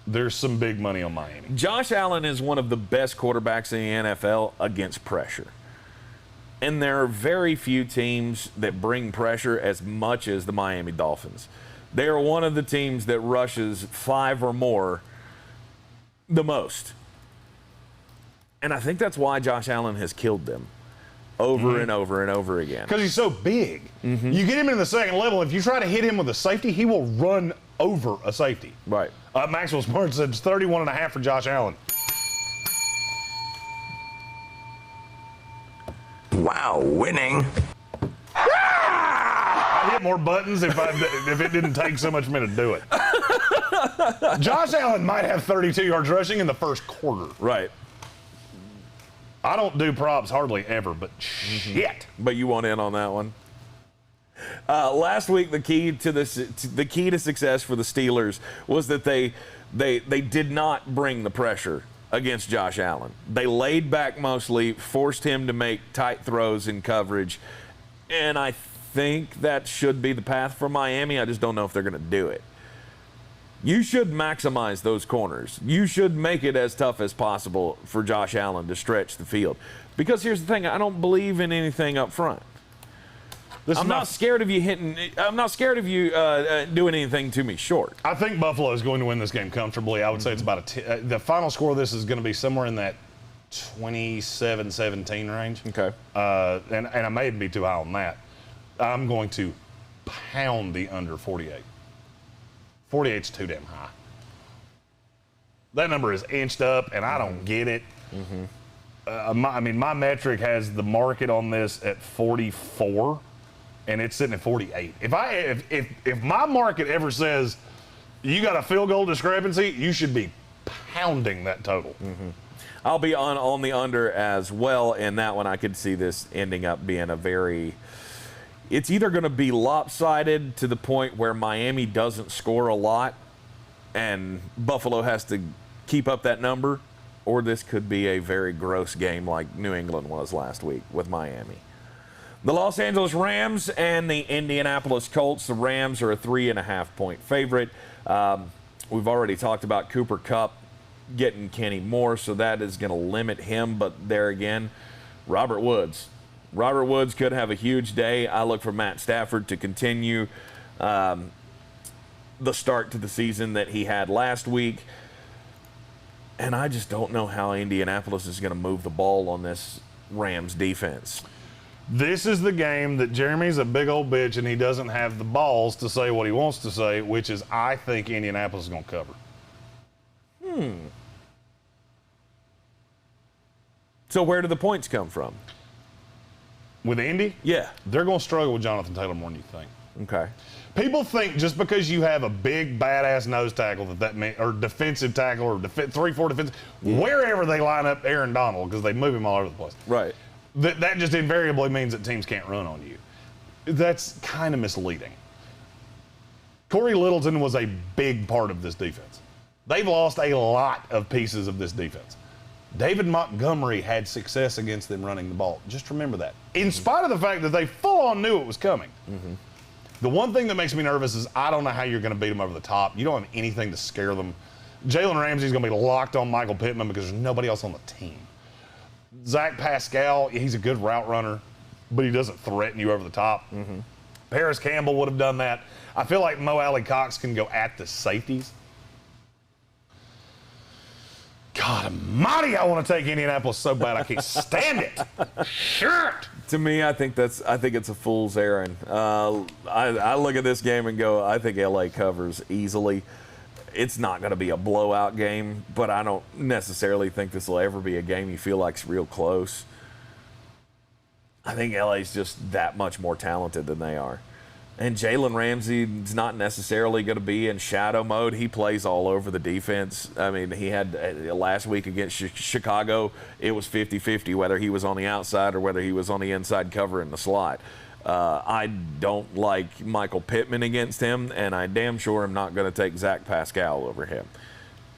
there's some big money on Miami. Josh Allen is one of the best quarterbacks in the NFL against pressure. And there are very few teams that bring pressure as much as the Miami Dolphins. They are one of the teams that rushes 5 or more the most. And I think that's why Josh Allen has killed them over and over and over again. Because he's so big. You get him in the second level, if you try to hit him with a safety, he will run over a safety. Right. Maxwell Smart said it's 31.5 for Josh Allen. Wow, winning. I'd hit more buttons if it didn't take so much for me to do it. Josh Allen might have 32 yards rushing in the first quarter. Right. I don't do props hardly ever, but shit. But you want in on that one? Last week, the key to success for the Steelers was that they did not bring the pressure against Josh Allen. They laid back mostly, forced him to make tight throws in coverage, and I think that should be the path for Miami. I just don't know if they're going to do it. You should maximize those corners. You should make it as tough as possible for Josh Allen to stretch the field. Because here's the thing, I don't believe in anything up front. I'm not scared of you doing anything to me short. I think Buffalo is going to win this game comfortably. I would say it's about the final score of this is going to be somewhere in that 27-17 range. Okay. And I may be too high on that. I'm going to pound the under 48. 48's too damn high. That number is inched up, and I don't get it. My metric has the market on this at 44, and it's sitting at 48. If my market ever says you got a field goal discrepancy, you should be pounding that total. I'll be on the under as well, and that one I could see this ending up being a very. It's either going to be lopsided to the point where Miami doesn't score a lot and Buffalo has to keep up that number, or this could be a very gross game like New England was last week with Miami. The Los Angeles Rams and the Indianapolis Colts. The Rams are a 3.5-point favorite. We've already talked about Cooper Kupp getting Kenny Moore, so that is going to limit him. But there again, Robert Woods. Robert Woods could have a huge day. I look for Matt Stafford to continue the start to the season that he had last week. And I just don't know how Indianapolis is going to move the ball on this Rams defense. This is the game that Jeremy's a big old bitch and he doesn't have the balls to say what he wants to say, which is I think Indianapolis is going to cover. So where do the points come from? With Indy? Yeah. They're going to struggle with Jonathan Taylor more than you think. Okay. People think just because you have a big badass nose tackle or defensive tackle or 3-4 defensive, wherever they line up Aaron Donald, because they move him all over the place. Right. That just invariably means that teams can't run on you. That's kind of misleading. Corey Littleton was a big part of this defense. They've lost a lot of pieces of this defense. David Montgomery had success against them running the ball. Just remember that. In spite of the fact that they full-on knew it was coming. The one thing that makes me nervous is I don't know how you're going to beat them over the top. You don't have anything to scare them. Jalen Ramsey's going to be locked on Michael Pittman because there's nobody else on the team. Zach Pascal, he's a good route runner, but he doesn't threaten you over the top. Paris Campbell would have done that. I feel like Mo Alley Cox can go at the safeties. God almighty, I want to take Indianapolis so bad I can't stand it. Sure. To me, I think it's a fool's errand. I look at this game and go, I think LA covers easily. It's not going to be a blowout game, but I don't necessarily think this will ever be a game you feel like's real close. I think LA's just that much more talented than they are. And Jalen Ramsey's not necessarily going to be in shadow mode. He plays all over the defense. I mean, he had last week against Chicago, it was 50-50 whether he was on the outside or whether he was on the inside covering the slot. I don't like Michael Pittman against him, and I damn sure am not going to take Zach Pascal over him.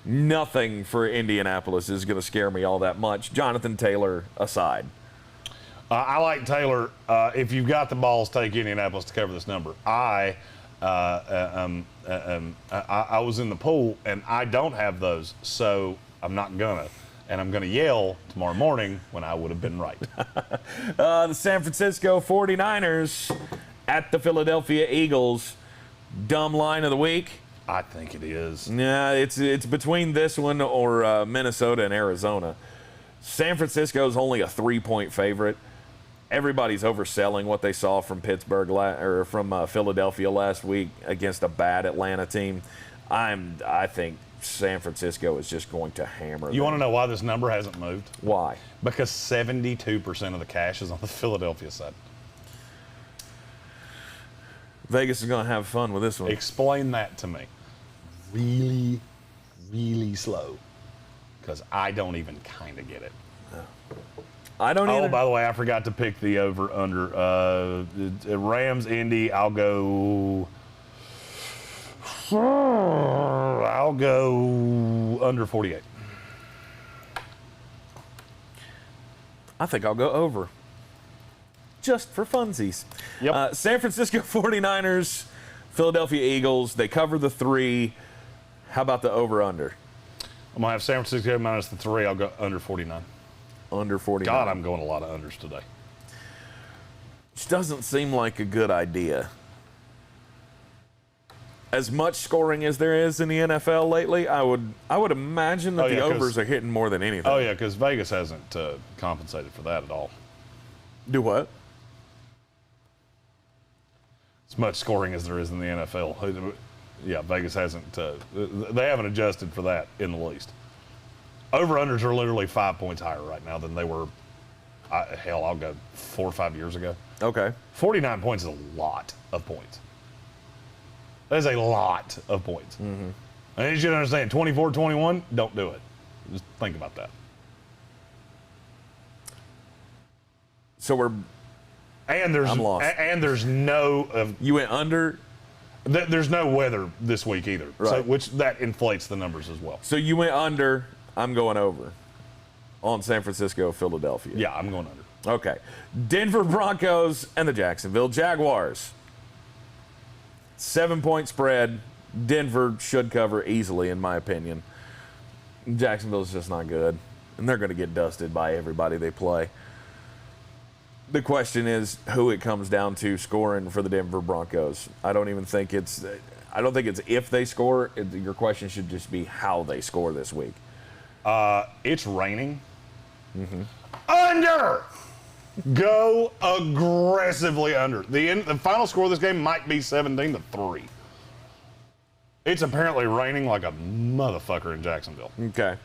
Nothing for Indianapolis is going to scare me all that much, Jonathan Taylor aside. I like Taylor. If you've got the balls, take Indianapolis to cover this number. I was in the pool, and I don't have those, so I'm not gonna. And I'm gonna yell tomorrow morning when I would have been right. The San Francisco 49ers at the Philadelphia Eagles. Dumb line of the week. I think it is. Yeah, it's between this one or Minnesota and Arizona. San Francisco's only a 3-point favorite. Everybody's overselling what they saw from from Philadelphia last week against a bad Atlanta team. I think San Francisco is just going to hammer them. You want to know why this number hasn't moved? Why? Because 72% of the cash is on the Philadelphia side. Vegas is going to have fun with this one. Explain that to me. Really, really slow. Because I don't even kind of get it. I don't either. Oh, by the way, I forgot to pick the over-under. Rams, Indy, I'll go under 48. I think I'll go over. Just for funsies. Yep. San Francisco 49ers, Philadelphia Eagles, they cover the 3. How about the over-under? I'm going to have San Francisco minus the 3. I'll go under 49. Under 49. God, I'm going a lot of unders today. Which doesn't seem like a good idea. As much scoring as there is in the NFL lately, I would imagine that the overs are hitting more than anything. Oh, yeah, because Vegas hasn't compensated for that at all. Do what? As much scoring as there is in the NFL. Yeah, Vegas hasn't. They haven't adjusted for that in the least. Over-unders are literally 5 points higher right now than they were, I'll go 4 or 5 years ago. Okay. 49 points is a lot of points. That is a lot of points. Mm-hmm. I need you to understand, 24-21, don't do it. Just think about that. So I'm lost. And there's no... you went under? There's no weather this week either, right. Which that inflates the numbers as well. So you went under, I'm going over on San Francisco, Philadelphia. Yeah, I'm going under. Okay. Denver Broncos and the Jacksonville Jaguars. 7-point spread. Denver should cover easily, in my opinion. Jacksonville's just not good, and they're going to get dusted by everybody they play. The question is who it comes down to scoring for the Denver Broncos. I don't think it's if they score. Your question should just be how they score this week. It's raining. Mm-hmm. Under! Go aggressively under. The final score of this game might be 17-3. It's apparently raining like a motherfucker in Jacksonville. Okay.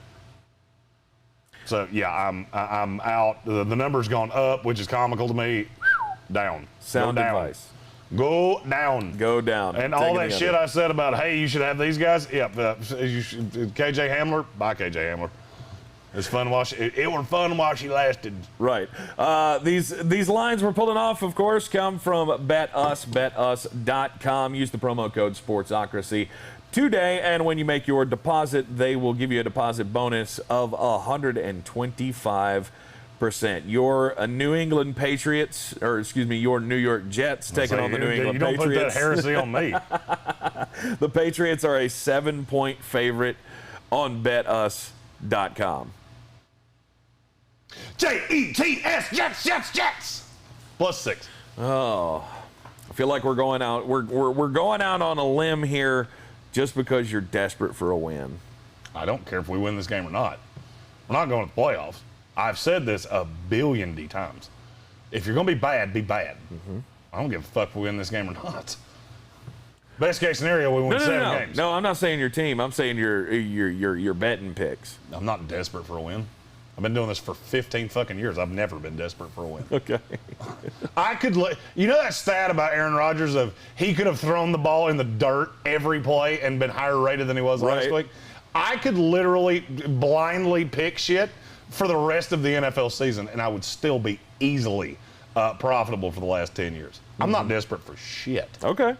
So yeah, I'm out. The number's gone up, which is comical to me. Down. Sound Go down. advice. Go down. Go down. And all that shit I said about, hey, you should have these guys. Yep. KJ Hamler. Bye, KJ Hamler. It's fun while it were fun while she lasted. Right. These lines we're pulling off, of course, come from betus.com. Use the promo code Sportsocracy today, and when you make your deposit, they will give you a deposit bonus of 125%. Your New England Patriots, your New York Jets taking on the New England Patriots. You don't put that heresy on me. The Patriots are a 7-point favorite on betus.com. Jets, Jets. +6. Oh, I feel like we're going out. We're going out on a limb here, just because you're desperate for a win. I don't care if we win this game or not. We're not going to the playoffs. I've said this a billion times. If you're going to be bad, be bad. Mm-hmm. I don't give a fuck if we win this game or not. Best case scenario, we win 7 games. No, I'm not saying your team. I'm saying your betting picks. I'm not desperate for a win. I've been doing this for 15 fucking years. I've never been desperate for a win. Okay. You know that stat about Aaron Rodgers of he could have thrown the ball in the dirt every play and been higher rated than he was last week? I could literally blindly pick shit for the rest of the NFL season, and I would still be easily profitable for the last 10 years. Mm-hmm. I'm not desperate for shit. Okay.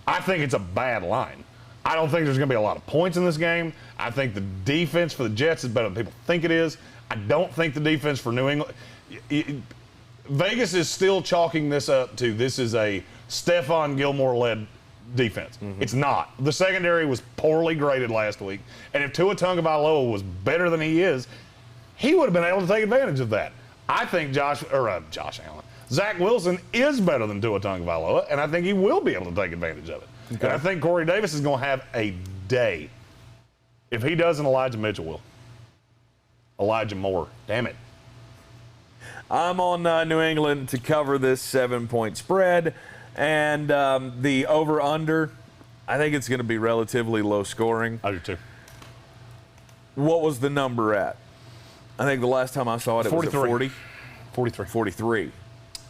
I think it's a bad line. I don't think there's going to be a lot of points in this game. I think the defense for the Jets is better than people think it is. I don't think the defense for New England... Vegas is still chalking this up to this is a Stephon Gilmore-led defense. Mm-hmm. It's not. The secondary was poorly graded last week, and if Tua Tagovailoa was better than he is, he would have been able to take advantage of that. I think Josh Allen. Zach Wilson is better than Tua Tagovailoa, and I think he will be able to take advantage of it. Okay. And I think Corey Davis is going to have a day. If he doesn't, Elijah Mitchell will. Elijah Moore. Damn it. I'm on New England to cover this 7-point spread, and the over-under, I think it's going to be relatively low scoring. I do too. What was the number at? I think the last time I saw it, 43. It was at 40? 43. 43.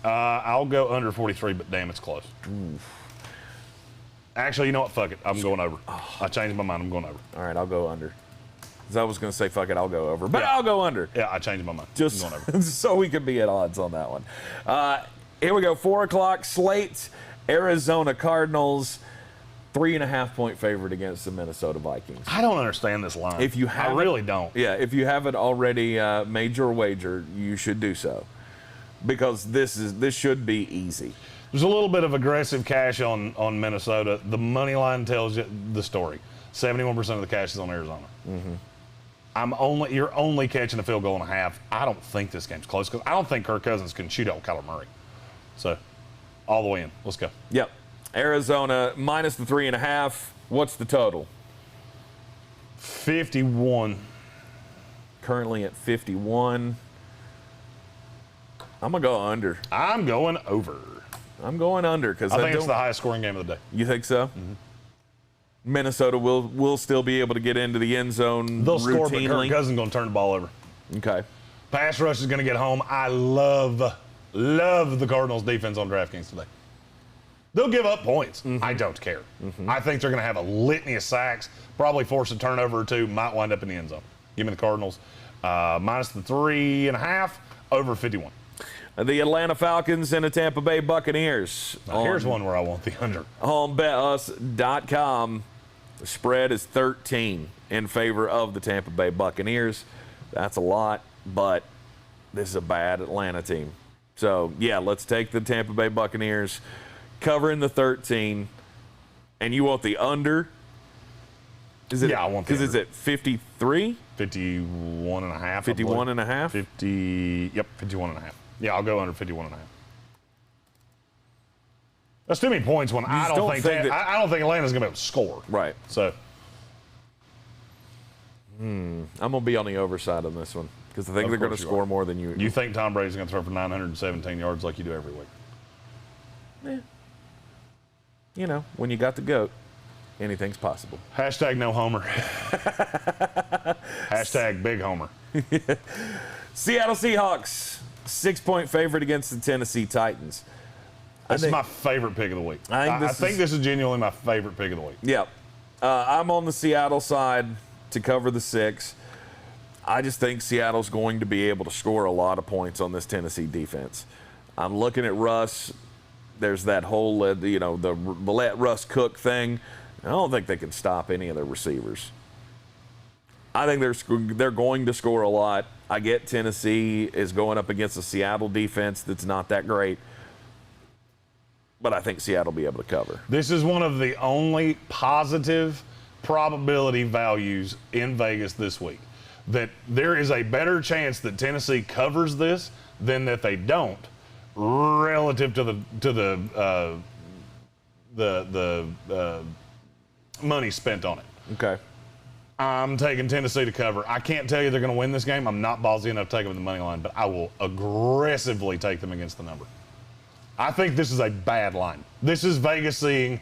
I'll go under 43, but damn, it's close. Oof. Actually, you know what? Fuck it. I'm going over. I changed my mind. I'm going over. All right, I'll go under. Because I was going to say, fuck it, I'll go over. But yeah. I'll go under. Yeah, I changed my mind. Just I'm going over. so we could be at odds on that one. Here we go. 4 o'clock slate. Arizona Cardinals. 3.5-point favorite against the Minnesota Vikings. I don't understand this line. If you have I really don't. Yeah, if you haven't already made your wager, you should do so. Because this should be easy. There's a little bit of aggressive cash on Minnesota. The money line tells you the story. 71% of the cash is on Arizona. You're only catching a field goal and a half. I don't think this game's close because I don't think Kirk Cousins can shoot out Kyler Murray. So, all the way in. Let's go. Yep. Arizona minus the 3.5. What's the total? 51. Currently at 51. I'm going to go under. I'm going over. I'm going under because I think it's the highest scoring game of the day. You think so? Minnesota will still be able to get into the end zone They'll routinely. score, but Kirk Cousins is going to turn the ball over. Okay. Pass rush is going to get home. I love the Cardinals defense on DraftKings today. They'll give up points. I don't care. I think they're going to have a litany of sacks, probably force a turnover or two, might wind up in the end zone. Give me the Cardinals. Minus the 3.5, over 51. The Atlanta Falcons and the Tampa Bay Buccaneers. Now, here's one where I want the under. On betus.com, the spread is 13 in favor of the Tampa Bay Buccaneers. That's a lot, but this is a bad Atlanta team. So, yeah, let's take the Tampa Bay Buccaneers covering the 13. And you want the under? I want the under. Because it's at 53? 51 and a half. 51 and a half? 51 and a half. Yeah, I'll go under 51 and a half. That's too many points when I don't think Atlanta's going to be able to score. Right. So. I'm going to be on the overside on this one because I think they're going to score more than you. You think Tom Brady's going to throw for 917 yards like you do every week? Yeah. You know, when you got the GOAT, anything's possible. Hashtag no homer. Hashtag big homer. Seattle Seahawks, 6-point favorite against the Tennessee Titans. This is my favorite pick of the week. I think this is genuinely my favorite pick of the week. Yeah. I'm on the Seattle side to cover the 6. I just think Seattle's going to be able to score a lot of points on this Tennessee defense. I'm looking at Russ. There's that whole, the let Russ cook thing. I don't think they can stop any of their receivers. I think they're going to score a lot. I get Tennessee is going up against a Seattle defense that's not that great. But I think Seattle will be able to cover. This is one of the only positive probability values in Vegas this week. That there is a better chance that Tennessee covers this than that they don't, relative to the money spent on it. Okay. I'm taking Tennessee to cover. I can't tell you they're going to win this game. I'm not ballsy enough to take them in the money line, but I will aggressively take them against the number. I think this is a bad line. This is Vegas they're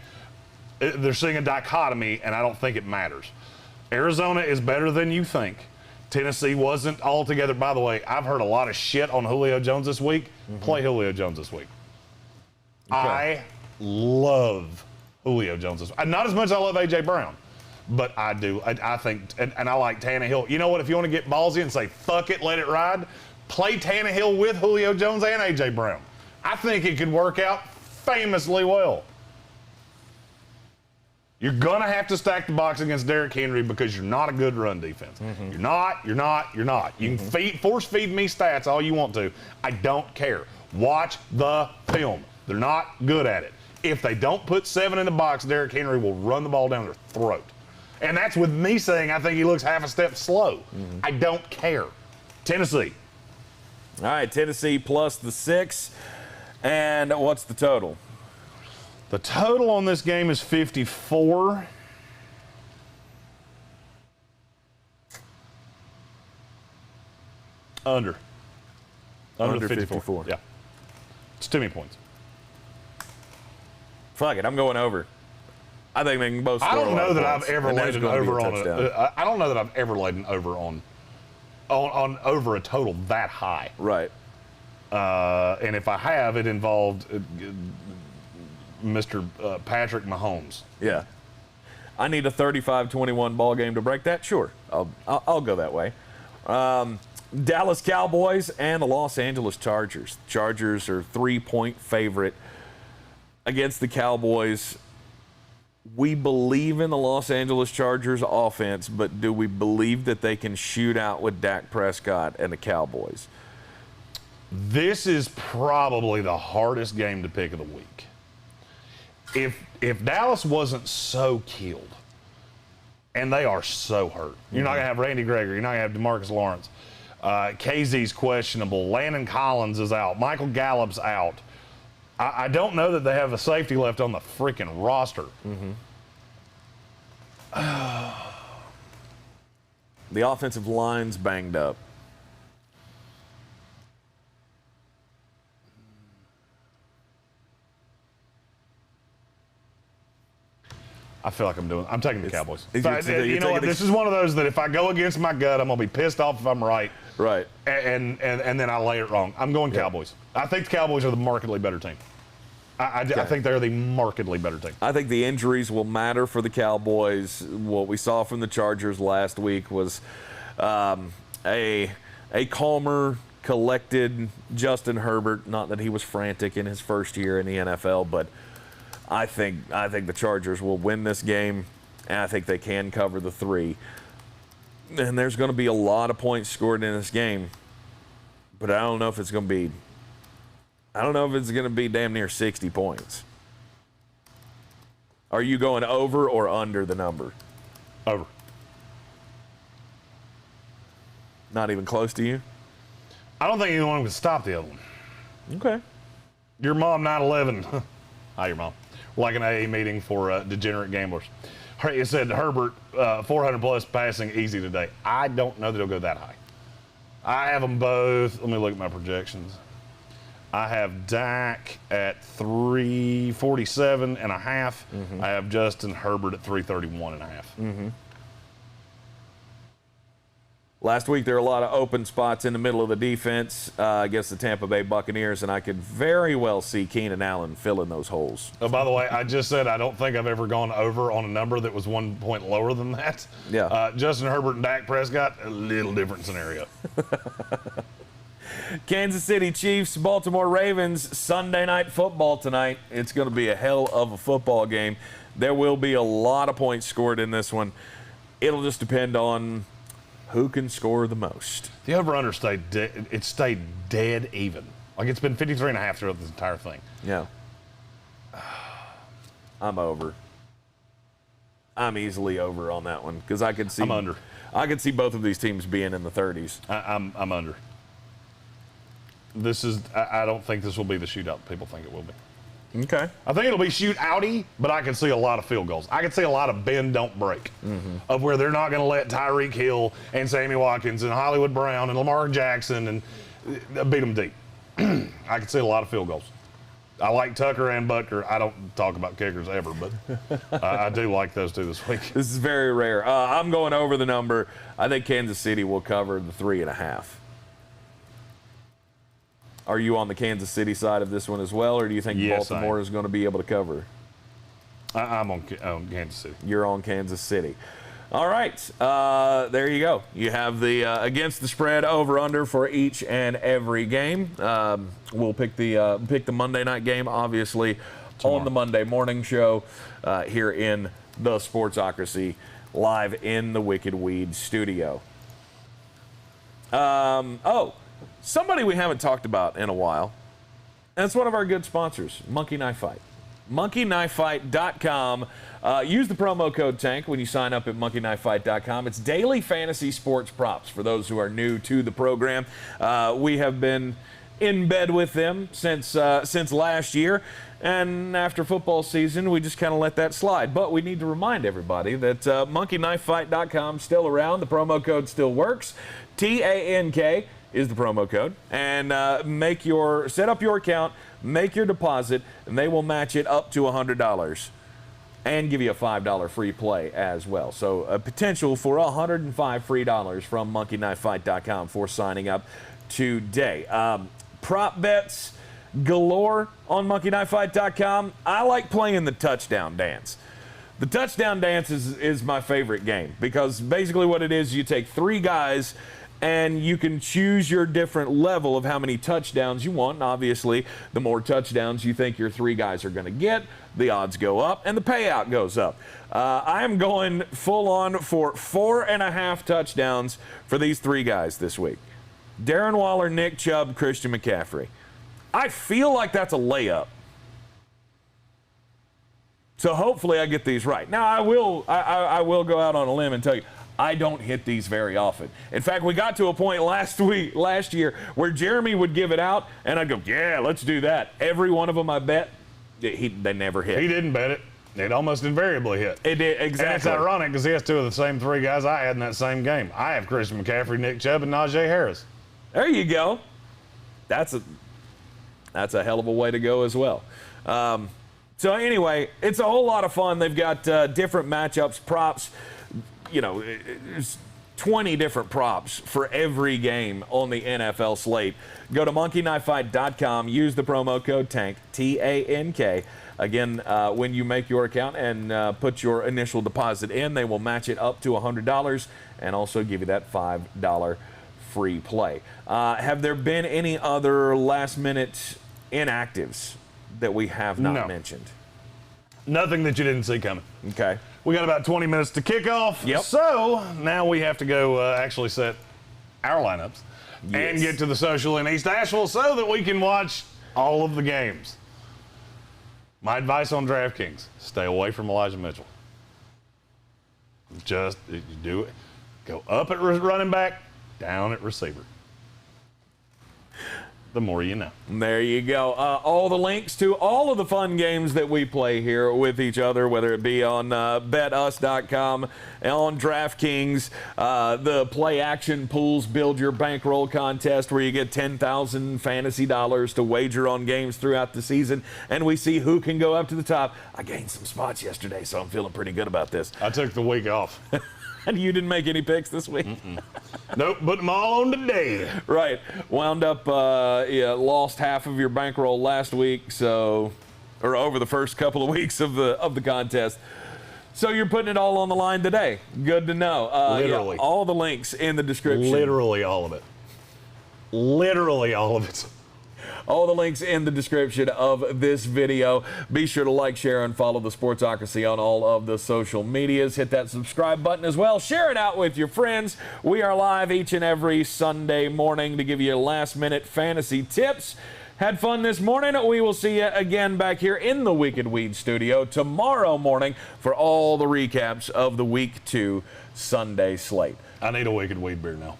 seeing a dichotomy, and I don't think it matters. Arizona is better than you think. Tennessee wasn't altogether. By the way, I've heard a lot of shit on Julio Jones this week. Play Julio Jones this week. Okay. I love Julio Jones this week. Not as much as I love A.J. Brown, but I do. I think, and I like Tannehill. You know what? If you want to get ballsy and say, fuck it, let it ride, play Tannehill with Julio Jones and A.J. Brown. I think it could work out famously well. You're going to have to stack the box against Derrick Henry because you're not a good run defense. You're not. You can force feed me stats all you want to. I don't care. Watch the film. They're not good at it. If they don't put 7 in the box, Derrick Henry will run the ball down their throat. And that's with me saying I think he looks half a step slow. I don't care. Tennessee. All right, Tennessee plus the 6. And what's the total? The total on this game is 54. Under 54. Yeah. It's too many points. Fuck it, I'm going over. I think they can both score. I don't know that I've ever laid an over on I don't know that I've ever laid an over on over a total that high. Right. And if I have, it involved Mr. Patrick Mahomes. Yeah. I need a 35-21 ball game to break that. Sure, I'll go that way. Dallas Cowboys and the Los Angeles Chargers. Chargers are 3-point favorite against the Cowboys. We believe in the Los Angeles Chargers offense, but do we believe that they can shoot out with Dak Prescott and the Cowboys? This is probably the hardest game to pick of the week. If Dallas wasn't so killed, and they are so hurt. You're not going to have Randy Gregory. You're not going to have DeMarcus Lawrence. KZ's questionable. Landon Collins is out. Michael Gallup's out. I don't know that they have a safety left on the freaking roster. The offensive line's banged up. I feel like I'm taking the Cowboys. You know what? This is one of those that if I go against my gut, I'm going to be pissed off if I'm right. Right. And then I lay it wrong. I'm going Cowboys. I think the Cowboys are the markedly better team. I think they're the markedly better team. I think the injuries will matter for the Cowboys. What we saw from the Chargers last week was a calmer, collected Justin Herbert. Not that he was frantic in his first year in the NFL, but I think the Chargers will win this game, and I think they can cover the 3. And there's going to be a lot of points scored in this game, but I don't know if it's going to be. I don't know if it's going to be damn near 60 points. Are you going over or under the number? Over. Not even close to you? I don't think anyone can stop the other one. Okay. Your mom, 9/11. Hi, your mom. Like an AA meeting for degenerate gamblers. It said Herbert, 400-plus passing easy today. I don't know that he'll go that high. I have them both. Let me look at my projections. I have Dak at 347.5. I have Justin Herbert at 331.5. Last week, there were a lot of open spots in the middle of the defense against the Tampa Bay Buccaneers, and I could very well see Keenan Allen filling those holes. Oh, by the way, I just said I don't think I've ever gone over on a number that was 1 point lower than that. Yeah. Justin Herbert and Dak Prescott, a little different scenario. Kansas City Chiefs, Baltimore Ravens, Sunday Night Football tonight. It's going to be a hell of a football game. There will be a lot of points scored in this one. It'll just depend on who can score the most. The over-under stayed dead even. Like, it's been 53.5 throughout this entire thing. Yeah. I'm over. I'm easily over on that one because I could see. I'm under. I could see both of these teams being in the 30s. I'm under. I don't think this will be the shootout people think it will be. Okay. I think it'll be shoot-outy, but I can see a lot of field goals. I can see a lot of bend, don't break, of where they're not going to let Tyreek Hill and Sammy Watkins and Hollywood Brown and Lamar Jackson and beat them deep. I can see a lot of field goals. I like Tucker and Butker. I don't talk about kickers ever, but I do like those two this week. This is very rare. I'm going over the number. I think Kansas City will cover the 3.5. Are you on the Kansas City side of this one as well, or do you think Baltimore is going to be able to cover? I'm on Kansas City. You're on Kansas City. All right, there you go. You have the against the spread over/under for each and every game. We'll pick the Monday night game, obviously, on the Monday morning show here in the Sportsocracy, live in the Wicked Weed studio. Somebody we haven't talked about in a while, and it's one of our good sponsors, Monkey Knife Fight. monkeyknifefight.com. Use the promo code TANK when you sign up at monkeyknifefight.com. It's daily fantasy sports props for those who are new to the program. We have been in bed with them since last year, and after football season, we just kind of let that slide. But we need to remind everybody that monkeyknifefight.com is still around. The promo code still works. TANK is the promo code, and set up your account, make your deposit, and they will match it up to $100 and give you a $5 free play as well. So a potential for $105 free from monkeyknifefight.com for signing up today. Prop bets galore on monkeyknifefight.com. I like playing the touchdown dance. The touchdown dance is my favorite game because basically what it is, you take 3 guys and you can choose your different level of how many touchdowns you want. And obviously, the more touchdowns you think your 3 guys are going to get, the odds go up and the payout goes up. I am going full on for 4.5 touchdowns for these 3 guys this week. Darren Waller, Nick Chubb, Christian McCaffrey. I feel like that's a layup. So hopefully I get these right. Now I will go out on a limb and tell you, I don't hit these very often. In fact, we got to a point last year, where Jeremy would give it out, and I'd go, yeah, let's do that. Every one of them I bet, they never hit. He didn't bet it. It almost invariably hit. It did, exactly. And it's ironic because he has two of the same three guys I had in that same game. I have Christian McCaffrey, Nick Chubb, and Najee Harris. There you go. That's a hell of a way to go as well. So anyway, it's a whole lot of fun. They've got different matchups, props. You know, there's 20 different props for every game on the NFL slate. Go to monkeyknifefight.com. Use the promo code TANK, T-A-N-K. Again, when you make your account and put your initial deposit in, they will match it up to $100 and also give you that $5 free play. Have there been any other last-minute inactives that we have not mentioned? Nothing that you didn't see coming. Okay. We got about 20 minutes to kick off. Yep. So now we have to go actually set our lineups and Yes. get to the social in East Asheville so that we can watch all of the games. My advice on DraftKings, stay away from Elijah Mitchell. Just you do it. Go up at running back, down at receiver. The more you know. There you go. All the links to all of the fun games that we play here with each other, whether it be on betus.com, on DraftKings, the play action pools build your bankroll contest where you get 10,000 fantasy dollars to wager on games throughout the season, and we see who can go up to the top. I gained some spots yesterday, so I'm feeling pretty good about this. I took the week off. And you didn't make any picks this week? Nope, put them all on today. Right. Wound up, lost half of your bankroll last week, or over the first couple of weeks of the contest. So you're putting it all on the line today. Good to know. Literally. All the links in the description. Literally all of it. Literally all of it. All the links in the description of this video. Be sure to like, share, and follow the Sportsocracy on all of the social medias. Hit that subscribe button as well. Share it out with your friends. We are live each and every Sunday morning to give you last-minute fantasy tips. Had fun this morning. We will see you again back here in the Wicked Weed studio tomorrow morning for all the recaps of the Week 2 Sunday slate. I need a Wicked Weed beer now.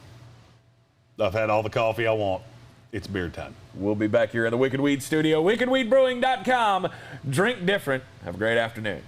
I've had all the coffee I want. It's beer time. We'll be back here in the Wicked Weed studio, wickedweedbrewing.com. Drink different. Have a great afternoon.